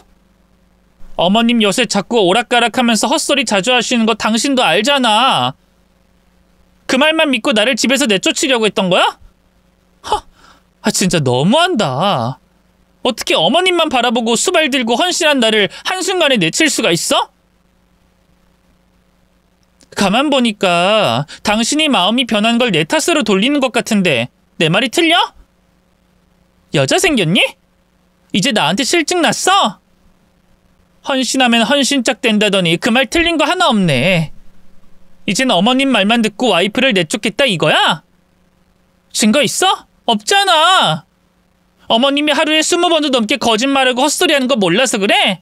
[SPEAKER 1] 어머님 요새 자꾸 오락가락하면서 헛소리 자주 하시는 거 당신도 알잖아. 그 말만 믿고 나를 집에서 내쫓으려고 했던 거야? 진짜 너무한다. 어떻게 어머님만 바라보고 수발 들고 헌신한 나를 한순간에 내칠 수가 있어? 가만 보니까 당신이 마음이 변한 걸 내 탓으로 돌리는 것 같은데 내 말이 틀려? 여자 생겼니? 이제 나한테 실증 났어? 헌신하면 헌신짝 된다더니 그 말 틀린 거 하나 없네. 이젠 어머님 말만 듣고 와이프를 내쫓겠다 이거야? 증거 있어? 없잖아. 어머님이 하루에 20번도 넘게 거짓말하고 헛소리하는 거 몰라서 그래?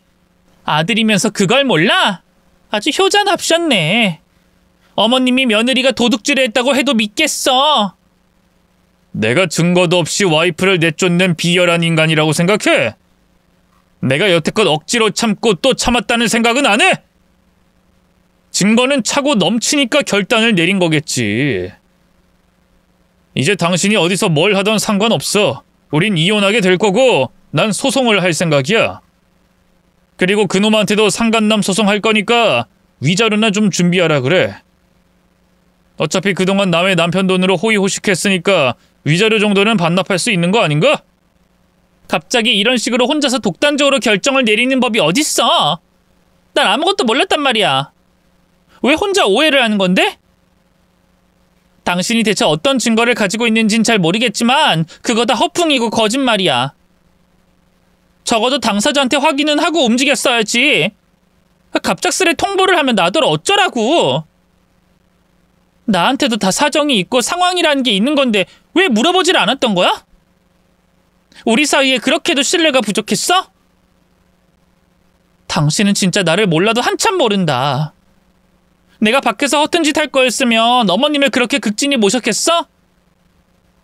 [SPEAKER 1] 아들이면서 그걸 몰라? 아주 효자납셨네. 어머님이 며느리가 도둑질을 했다고 해도 믿겠어. 내가 증거도 없이 와이프를 내쫓는 비열한 인간이라고 생각해? 내가 여태껏 억지로 참고 또 참았다는 생각은 안 해? 증거는 차고 넘치니까 결단을 내린 거겠지. 이제 당신이 어디서 뭘 하던 상관없어. 우린 이혼하게 될 거고 난 소송을 할 생각이야. 그리고 그놈한테도 상간남 소송할 거니까 위자료나 좀 준비하라 그래. 어차피 그동안 남의 남편 돈으로 호의호식했으니까 위자료 정도는 반납할 수 있는 거 아닌가? 갑자기 이런 식으로 혼자서 독단적으로 결정을 내리는 법이 어딨어? 난 아무것도 몰랐단 말이야. 왜 혼자 오해를 하는 건데? 당신이 대체 어떤 증거를 가지고 있는진 잘 모르겠지만 그거 다 허풍이고 거짓말이야. 적어도 당사자한테 확인은 하고 움직였어야지. 갑작스레 통보를 하면 나더러 어쩌라고. 나한테도 다 사정이 있고 상황이라는 게 있는 건데 왜 물어보질 않았던 거야? 우리 사이에 그렇게도 신뢰가 부족했어? 당신은 진짜 나를 몰라도 한참 모른다. 내가 밖에서 허튼 짓 할 거였으면 어머님을 그렇게 극진히 모셨겠어?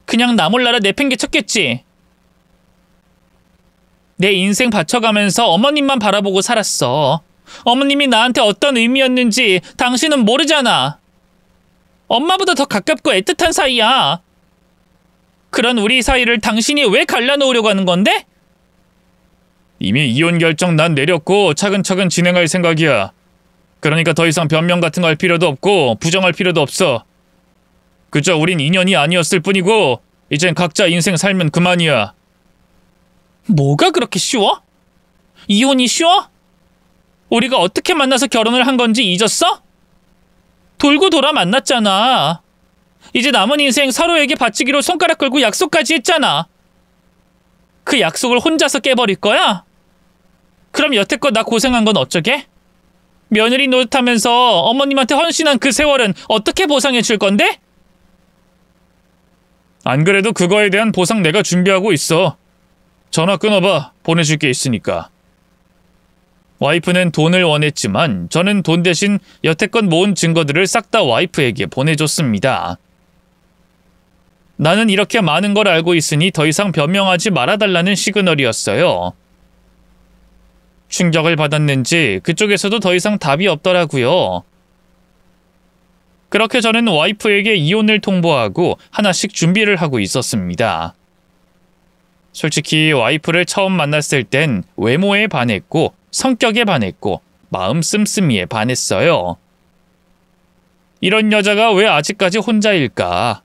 [SPEAKER 1] 그냥 나 몰라라 내팽개쳤겠지. 내 인생 바쳐가면서 어머님만 바라보고 살았어. 어머님이 나한테 어떤 의미였는지 당신은 모르잖아. 엄마보다 더 가깝고 애틋한 사이야. 그런 우리 사이를 당신이 왜 갈라놓으려고 하는 건데? 이미 이혼 결정 난 내렸고 차근차근 진행할 생각이야. 그러니까 더 이상 변명 같은 거 할 필요도 없고 부정할 필요도 없어. 그저 우린 인연이 아니었을 뿐이고 이젠 각자 인생 살면 그만이야. 뭐가 그렇게 쉬워? 이혼이 쉬워? 우리가 어떻게 만나서 결혼을 한 건지 잊었어? 돌고 돌아 만났잖아. 이제 남은 인생 서로에게 바치기로 손가락 걸고 약속까지 했잖아. 그 약속을 혼자서 깨버릴 거야? 그럼 여태껏 나 고생한 건 어쩌게? 며느리 노릇하면서 어머님한테 헌신한 그 세월은 어떻게 보상해 줄 건데? 안 그래도 그거에 대한 보상 내가 준비하고 있어. 전화 끊어봐. 보내줄 게 있으니까. 와이프는 돈을 원했지만 저는 돈 대신 여태껏 모은 증거들을 싹 다 와이프에게 보내줬습니다. 나는 이렇게 많은 걸 알고 있으니 더 이상 변명하지 말아달라는 시그널이었어요. 충격을 받았는지 그쪽에서도 더 이상 답이 없더라고요. 그렇게 저는 와이프에게 이혼을 통보하고 하나씩 준비를 하고 있었습니다. 솔직히 와이프를 처음 만났을 땐 외모에 반했고 성격에 반했고 마음 씀씀이에 반했어요. 이런 여자가 왜 아직까지 혼자일까?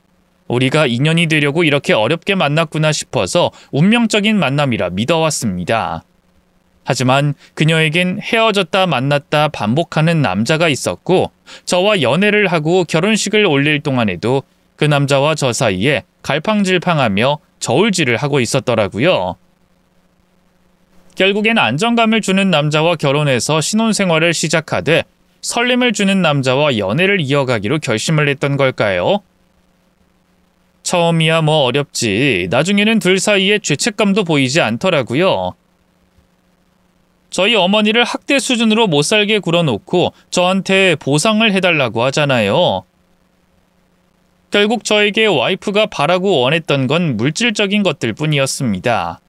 [SPEAKER 1] 우리가 인연이 되려고 이렇게 어렵게 만났구나 싶어서 운명적인 만남이라 믿어왔습니다. 하지만 그녀에겐 헤어졌다 만났다 반복하는 남자가 있었고 저와 연애를 하고 결혼식을 올릴 동안에도 그 남자와 저 사이에 갈팡질팡하며 저울질을 하고 있었더라고요. 결국엔 안정감을 주는 남자와 결혼해서 신혼생활을 시작하되 설렘을 주는 남자와 연애를 이어가기로 결심을 했던 걸까요? 처음이야 뭐 어렵지 나중에는 둘 사이에 죄책감도 보이지 않더라고요. 저희 어머니를 학대 수준으로 못 살게 굴어놓고 저한테 보상을 해달라고 하잖아요. 결국 저에게 와이프가 바라고 원했던 건 물질적인 것들 뿐이었습니다.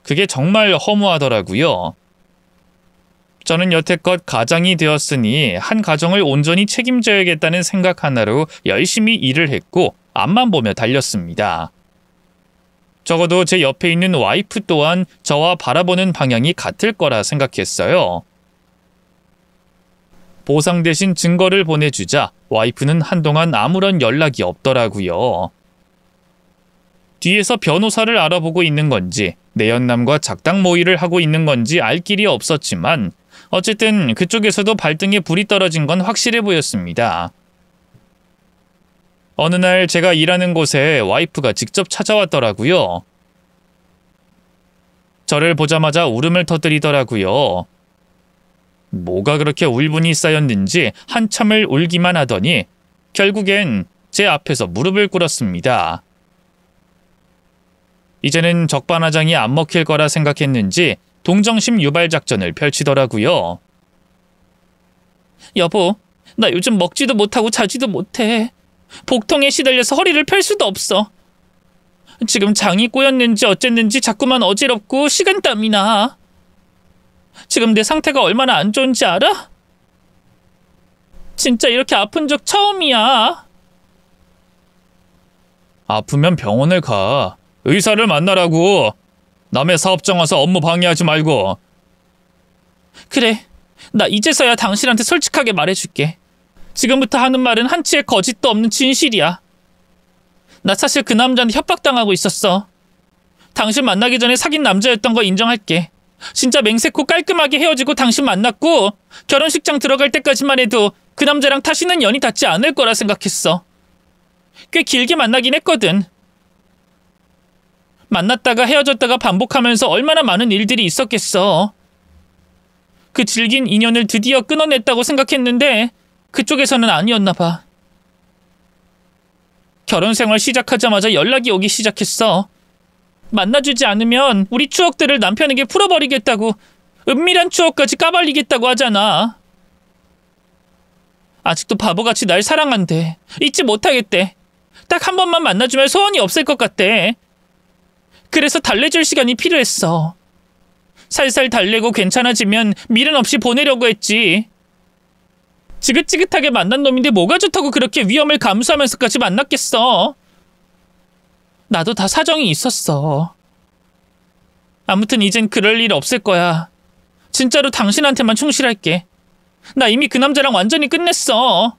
[SPEAKER 1] 그게 정말 허무하더라고요. 저는 여태껏 가장이 되었으니 한 가정을 온전히 책임져야겠다는 생각 하나로 열심히 일을 했고 앞만 보며 달렸습니다. 적어도 제 옆에 있는 와이프 또한 저와 바라보는 방향이 같을 거라 생각했어요. 보상 대신 증거를 보내주자 와이프는 한동안 아무런 연락이 없더라고요. 뒤에서 변호사를 알아보고 있는 건지 내연남과 작당 모의를 하고 있는 건지 알 길이 없었지만 어쨌든 그쪽에서도 발등에 불이 떨어진 건 확실해 보였습니다. 어느 날 제가 일하는 곳에 와이프가 직접 찾아왔더라고요. 저를 보자마자 울음을 터뜨리더라고요. 뭐가 그렇게 울분이 쌓였는지 한참을 울기만 하더니 결국엔 제 앞에서 무릎을 꿇었습니다. 이제는 적반하장이 안 먹힐 거라 생각했는지 동정심 유발 작전을 펼치더라고요. 여보, 나 요즘 먹지도 못하고 자지도 못해. 복통에 시달려서 허리를 펼 수도 없어. 지금 장이 꼬였는지 어쨌는지 자꾸만 어지럽고 식은땀이 나. 지금 내 상태가 얼마나 안 좋은지 알아? 진짜 이렇게 아픈 적 처음이야. 아프면 병원을 가. 의사를 만나라고. 남의 사업장 와서 업무 방해하지 말고. 그래, 나 이제서야 당신한테 솔직하게 말해줄게. 지금부터 하는 말은 한치의 거짓도 없는 진실이야. 나 사실 그 남자한테 협박당하고 있었어. 당신 만나기 전에 사귄 남자였던 거 인정할게. 진짜 맹세코 깔끔하게 헤어지고 당신 만났고 결혼식장 들어갈 때까지만 해도 그 남자랑 다시는 연이 닿지 않을 거라 생각했어. 꽤 길게 만나긴 했거든. 만났다가 헤어졌다가 반복하면서 얼마나 많은 일들이 있었겠어. 그 질긴 인연을 드디어 끊어냈다고 생각했는데 그쪽에서는 아니었나 봐. 결혼 생활 시작하자마자 연락이 오기 시작했어. 만나주지 않으면 우리 추억들을 남편에게 풀어버리겠다고, 은밀한 추억까지 까발리겠다고 하잖아. 아직도 바보같이 날 사랑한대. 잊지 못하겠대. 딱 한 번만 만나주면 소원이 없을 것 같대. 그래서 달래줄 시간이 필요했어. 살살 달래고 괜찮아지면 미련 없이 보내려고 했지. 지긋지긋하게 만난 놈인데 뭐가 좋다고 그렇게 위험을 감수하면서까지 만났겠어. 나도 다 사정이 있었어. 아무튼 이젠 그럴 일 없을 거야. 진짜로 당신한테만 충실할게. 나 이미 그 남자랑 완전히 끝냈어.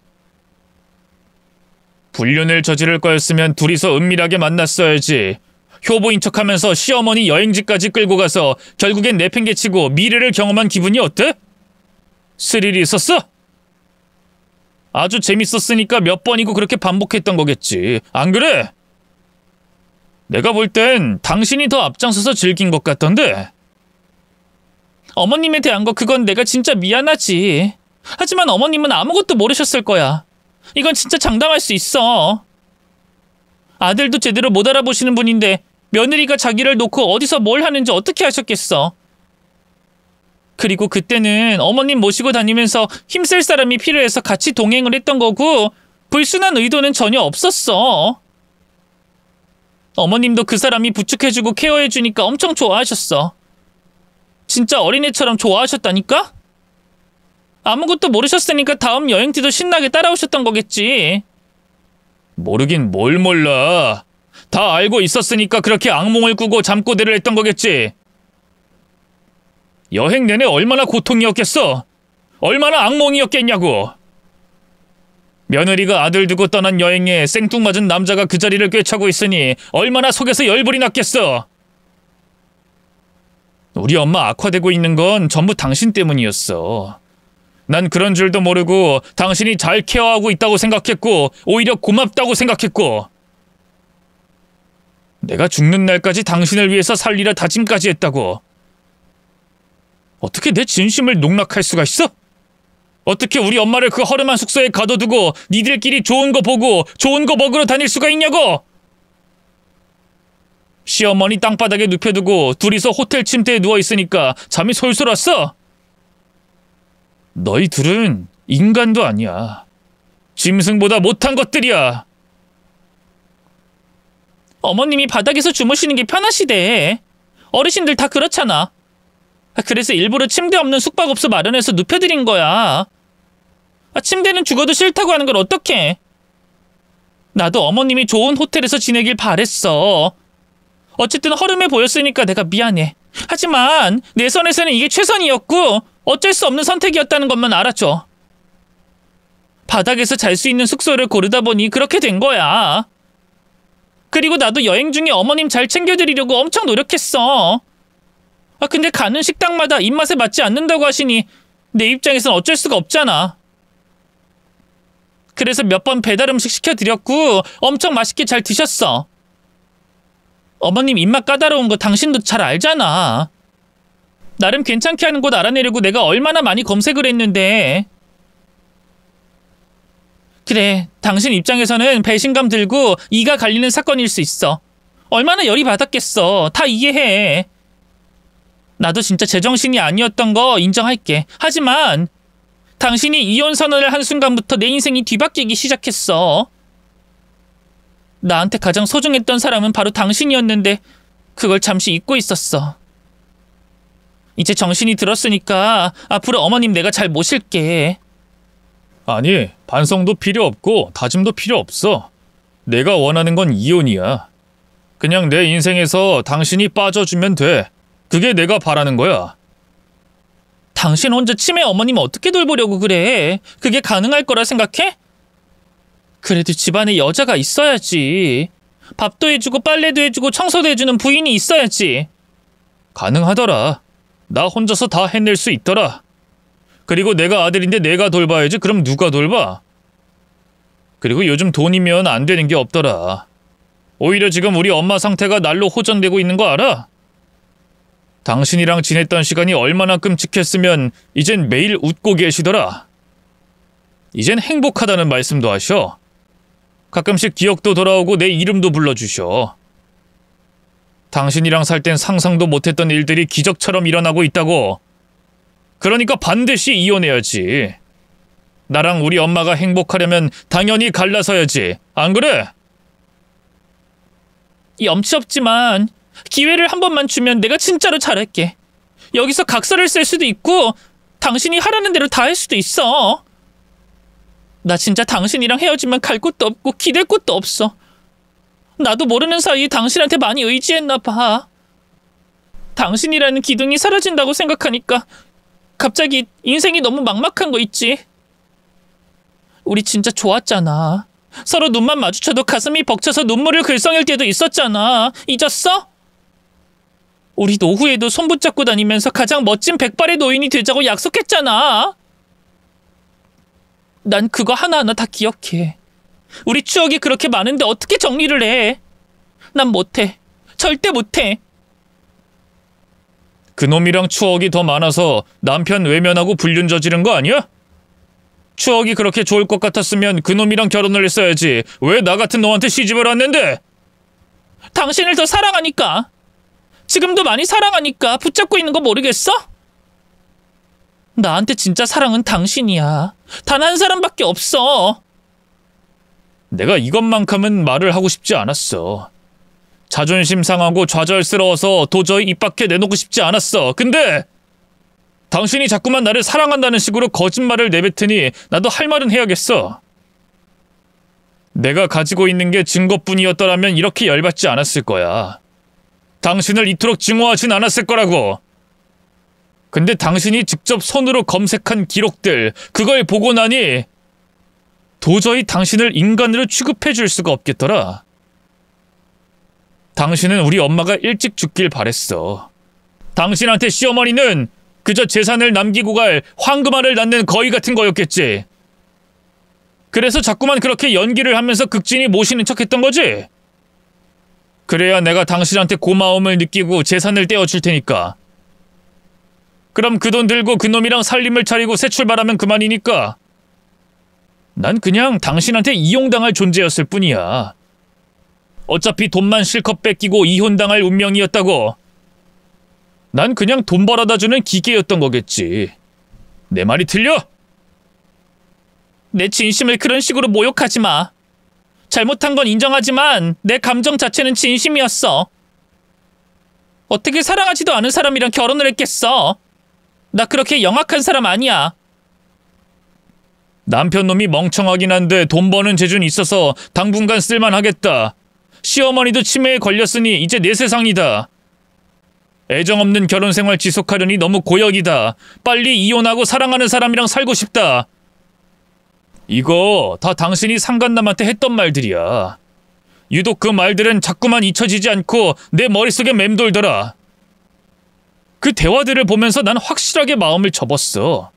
[SPEAKER 1] 불륜을 저지를 거였으면 둘이서 은밀하게 만났어야지. 효부인 척하면서 시어머니 여행지까지 끌고 가서 결국엔 내팽개치고 미래를 경험한 기분이 어때? 스릴이 있었어? 아주 재밌었으니까 몇 번이고 그렇게 반복했던 거겠지. 안 그래? 내가 볼 땐 당신이 더 앞장서서 즐긴 것 같던데. 어머님에 대한 거 그건 내가 진짜 미안하지. 하지만 어머님은 아무것도 모르셨을 거야. 이건 진짜 장담할 수 있어. 아들도 제대로 못 알아보시는 분인데 며느리가 자기를 놓고 어디서 뭘 하는지 어떻게 하셨겠어. 그리고 그때는 어머님 모시고 다니면서 힘쓸 사람이 필요해서 같이 동행을 했던 거고 불순한 의도는 전혀 없었어. 어머님도 그 사람이 부축해주고 케어해주니까 엄청 좋아하셨어. 진짜 어린애처럼 좋아하셨다니까? 아무것도 모르셨으니까 다음 여행 때도 신나게 따라오셨던 거겠지. 모르긴 뭘 몰라. 다 알고 있었으니까 그렇게 악몽을 꾸고 잠꼬대를 했던 거겠지. 여행 내내 얼마나 고통이었겠어? 얼마나 악몽이었겠냐고. 며느리가 아들 두고 떠난 여행에 생뚱맞은 남자가 그 자리를 꿰차고 있으니 얼마나 속에서 열불이 났겠어. 우리 엄마 악화되고 있는 건 전부 당신 때문이었어. 난 그런 줄도 모르고 당신이 잘 케어하고 있다고 생각했고 오히려 고맙다고 생각했고 내가 죽는 날까지 당신을 위해서 살리라 다짐까지 했다고. 어떻게 내 진심을 농락할 수가 있어? 어떻게 우리 엄마를 그 허름한 숙소에 가둬두고 니들끼리 좋은 거 보고 좋은 거 먹으러 다닐 수가 있냐고! 시어머니 땅바닥에 눕혀두고 둘이서 호텔 침대에 누워있으니까 잠이 솔솔 왔어? 너희 둘은 인간도 아니야. 짐승보다 못한 것들이야. 어머님이 바닥에서 주무시는 게 편하시대. 어르신들 다 그렇잖아. 그래서 일부러 침대 없는 숙박업소 마련해서 눕혀드린 거야. 침대는 죽어도 싫다고 하는 걸 어떡해. 나도 어머님이 좋은 호텔에서 지내길 바랬어. 어쨌든 허름해 보였으니까 내가 미안해. 하지만 내 선에서는 이게 최선이었고 어쩔 수 없는 선택이었다는 것만 알아줘. 바닥에서 잘 수 있는 숙소를 고르다 보니 그렇게 된 거야. 그리고 나도 여행 중에 어머님 잘 챙겨드리려고 엄청 노력했어. 근데 가는 식당마다 입맛에 맞지 않는다고 하시니 내 입장에선 어쩔 수가 없잖아. 그래서 몇 번 배달 음식 시켜드렸고 엄청 맛있게 잘 드셨어. 어머님 입맛 까다로운 거 당신도 잘 알잖아. 나름 괜찮게 하는 곳 알아내려고 내가 얼마나 많이 검색을 했는데. 그래, 당신 입장에서는 배신감 들고 이가 갈리는 사건일 수 있어. 얼마나 열이 받았겠어. 다 이해해. 나도 진짜 제정신이 아니었던 거 인정할게. 하지만 당신이 이혼 선언을 한 순간부터 내 인생이 뒤바뀌기 시작했어. 나한테 가장 소중했던 사람은 바로 당신이었는데 그걸 잠시 잊고 있었어. 이제 정신이 들었으니까 앞으로 어머님 내가 잘 모실게. 아니, 반성도 필요 없고 다짐도 필요 없어. 내가 원하는 건 이혼이야. 그냥 내 인생에서 당신이 빠져주면 돼. 그게 내가 바라는 거야. 당신 혼자 치매 어머님 어떻게 돌보려고 그래? 그게 가능할 거라 생각해? 그래도 집안에 여자가 있어야지. 밥도 해주고 빨래도 해주고 청소도 해주는 부인이 있어야지. 가능하더라. 나 혼자서 다 해낼 수 있더라. 그리고 내가 아들인데 내가 돌봐야지. 그럼 누가 돌봐? 그리고 요즘 돈이면 안 되는 게 없더라. 오히려 지금 우리 엄마 상태가 날로 호전되고 있는 거 알아? 당신이랑 지냈던 시간이 얼마나 끔찍했으면 이젠 매일 웃고 계시더라. 이젠 행복하다는 말씀도 하셔. 가끔씩 기억도 돌아오고 내 이름도 불러주셔. 당신이랑 살 땐 상상도 못했던 일들이 기적처럼 일어나고 있다고. 그러니까 반드시 이혼해야지. 나랑 우리 엄마가 행복하려면 당연히 갈라서야지. 안 그래? 염치 없지만 기회를 한 번만 주면 내가 진짜로 잘할게. 여기서 각서를 쓸 수도 있고 당신이 하라는 대로 다 할 수도 있어. 나 진짜 당신이랑 헤어지면 갈 곳도 없고 기댈 곳도 없어. 나도 모르는 사이 당신한테 많이 의지했나 봐. 당신이라는 기둥이 사라진다고 생각하니까 갑자기 인생이 너무 막막한 거 있지. 우리 진짜 좋았잖아. 서로 눈만 마주쳐도 가슴이 벅차서 눈물을 글썽일 때도 있었잖아. 잊었어? 우리 노후에도 손 붙잡고 다니면서 가장 멋진 백발의 노인이 되자고 약속했잖아. 난 그거 하나하나 다 기억해. 우리 추억이 그렇게 많은데 어떻게 정리를 해? 난 못해. 절대 못해. 그놈이랑 추억이 더 많아서 남편 외면하고 불륜 저지른 거 아니야? 추억이 그렇게 좋을 것 같았으면 그놈이랑 결혼을 했어야지. 왜 나 같은 놈한테 시집을 왔는데? 당신을 더 사랑하니까. 지금도 많이 사랑하니까 붙잡고 있는 거 모르겠어? 나한테 진짜 사랑은 당신이야. 단 한 사람밖에 없어. 내가 이것만큼은 말을 하고 싶지 않았어. 자존심 상하고 좌절스러워서 도저히 입 밖에 내놓고 싶지 않았어. 근데 당신이 자꾸만 나를 사랑한다는 식으로 거짓말을 내뱉으니 나도 할 말은 해야겠어. 내가 가지고 있는 게 증거뿐이었더라면 이렇게 열받지 않았을 거야. 당신을 이토록 증오하진 않았을 거라고. 근데 당신이 직접 손으로 검색한 기록들, 그걸 보고 나니 도저히 당신을 인간으로 취급해 줄 수가 없겠더라. 당신은 우리 엄마가 일찍 죽길 바랬어. 당신한테 시어머니는 그저 재산을 남기고 갈 황금알을 낳는 거위 같은 거였겠지. 그래서 자꾸만 그렇게 연기를 하면서 극진히 모시는 척했던 거지? 그래야 내가 당신한테 고마움을 느끼고 재산을 떼어줄 테니까. 그럼 그 돈 들고 그놈이랑 살림을 차리고 새 출발하면 그만이니까. 난 그냥 당신한테 이용당할 존재였을 뿐이야. 어차피 돈만 실컷 뺏기고 이혼당할 운명이었다고. 난 그냥 돈 벌어다 주는 기계였던 거겠지. 내 말이 틀려? 내 진심을 그런 식으로 모욕하지 마. 잘못한 건 인정하지만 내 감정 자체는 진심이었어. 어떻게 사랑하지도 않은 사람이랑 결혼을 했겠어? 나 그렇게 영악한 사람 아니야. 남편 놈이 멍청하긴 한데 돈 버는 재주는 있어서 당분간 쓸만하겠다. 시어머니도 치매에 걸렸으니 이제 내 세상이다. 애정 없는 결혼 생활 지속하려니 너무 고역이다. 빨리 이혼하고 사랑하는 사람이랑 살고 싶다. 이거 다 당신이 상간남한테 했던 말들이야. 유독 그 말들은 자꾸만 잊혀지지 않고 내 머릿속에 맴돌더라. 그 대화들을 보면서 난 확실하게 마음을 접었어.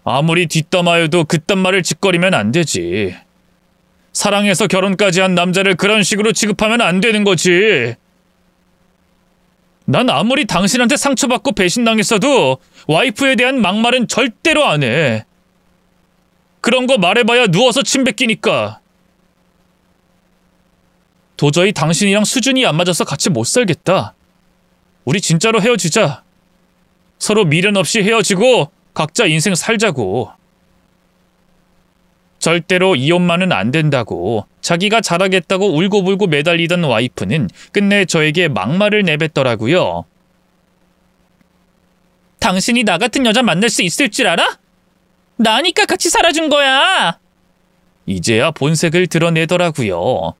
[SPEAKER 1] 아무리 뒷담화여도 그딴 말을 짓거리면 안 되지. 사랑해서 결혼까지 한 남자를 그런 식으로 취급하면 안 되는 거지. 난 아무리 당신한테 상처받고 배신당했어도 와이프에 대한 막말은 절대로 안 해. 그런 거 말해봐야 누워서 침 뱉기니까. 도저히 당신이랑 수준이 안 맞아서 같이 못 살겠다. 우리 진짜로 헤어지자. 서로 미련 없이 헤어지고 각자 인생 살자고. 절대로 이혼만은 안 된다고 자기가 잘하겠다고 울고불고 매달리던 와이프는 끝내 저에게 막말을 내뱉더라고요. 당신이 나 같은 여자 만날 수 있을 줄 알아? 나니까 같이 살아준 거야. 이제야 본색을 드러내더라고요.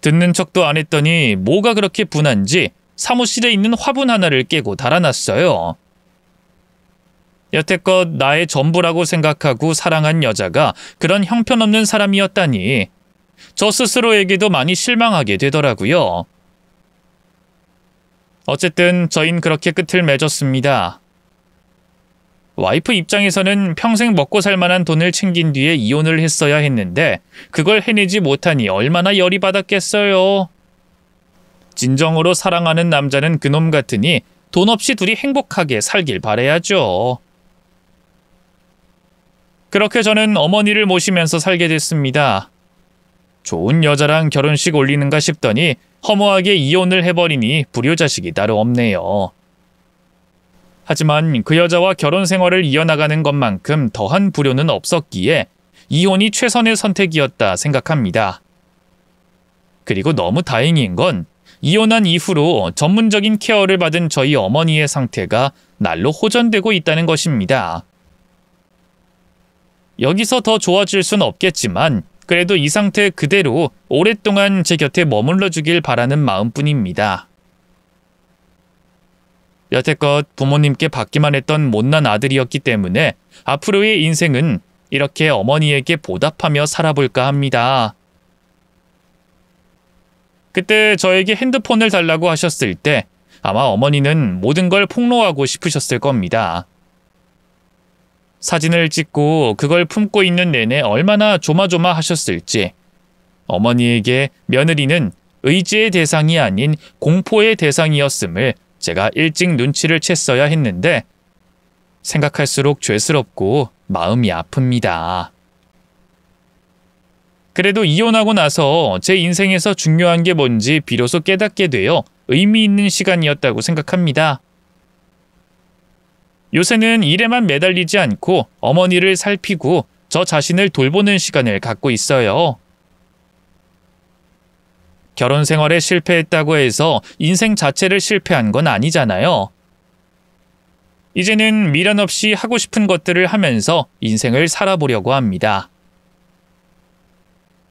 [SPEAKER 1] 듣는 척도 안 했더니 뭐가 그렇게 분한지 사무실에 있는 화분 하나를 깨고 달아났어요. 여태껏 나의 전부라고 생각하고 사랑한 여자가 그런 형편없는 사람이었다니 저 스스로에게도 많이 실망하게 되더라고요. 어쨌든 저흰 그렇게 끝을 맺었습니다. 와이프 입장에서는 평생 먹고 살 만한 돈을 챙긴 뒤에 이혼을 했어야 했는데 그걸 해내지 못하니 얼마나 열이 받았겠어요. 진정으로 사랑하는 남자는 그놈 같으니 돈 없이 둘이 행복하게 살길 바라야죠. 그렇게 저는 어머니를 모시면서 살게 됐습니다. 좋은 여자랑 결혼식 올리는가 싶더니 허무하게 이혼을 해버리니 불효자식이 따로 없네요. 하지만 그 여자와 결혼 생활을 이어나가는 것만큼 더한 불효는 없었기에 이혼이 최선의 선택이었다 생각합니다. 그리고 너무 다행인 건 이혼한 이후로 전문적인 케어를 받은 저희 어머니의 상태가 날로 호전되고 있다는 것입니다. 여기서 더 좋아질 순 없겠지만 그래도 이 상태 그대로 오랫동안 제 곁에 머물러 주길 바라는 마음뿐입니다. 여태껏 부모님께 받기만 했던 못난 아들이었기 때문에 앞으로의 인생은 이렇게 어머니에게 보답하며 살아볼까 합니다. 그때 저에게 핸드폰을 달라고 하셨을 때 아마 어머니는 모든 걸 폭로하고 싶으셨을 겁니다. 사진을 찍고 그걸 품고 있는 내내 얼마나 조마조마하셨을지. 어머니에게 며느리는 의지의 대상이 아닌 공포의 대상이었음을 제가 일찍 눈치를 챘어야 했는데 생각할수록 죄스럽고 마음이 아픕니다. 그래도 이혼하고 나서 제 인생에서 중요한 게 뭔지 비로소 깨닫게 되어 의미 있는 시간이었다고 생각합니다. 요새는 일에만 매달리지 않고 어머니를 살피고 저 자신을 돌보는 시간을 갖고 있어요. 결혼 생활에 실패했다고 해서 인생 자체를 실패한 건 아니잖아요. 이제는 미련 없이 하고 싶은 것들을 하면서 인생을 살아보려고 합니다.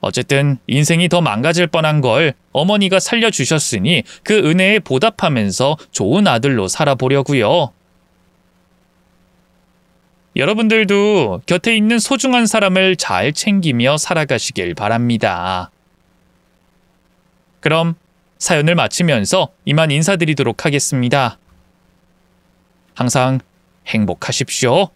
[SPEAKER 1] 어쨌든 인생이 더 망가질 뻔한 걸 어머니가 살려주셨으니 그 은혜에 보답하면서 좋은 아들로 살아보려고요. 여러분들도 곁에 있는 소중한 사람을 잘 챙기며 살아가시길 바랍니다. 그럼 사연을 마치면서 이만 인사드리도록 하겠습니다. 항상 행복하십시오.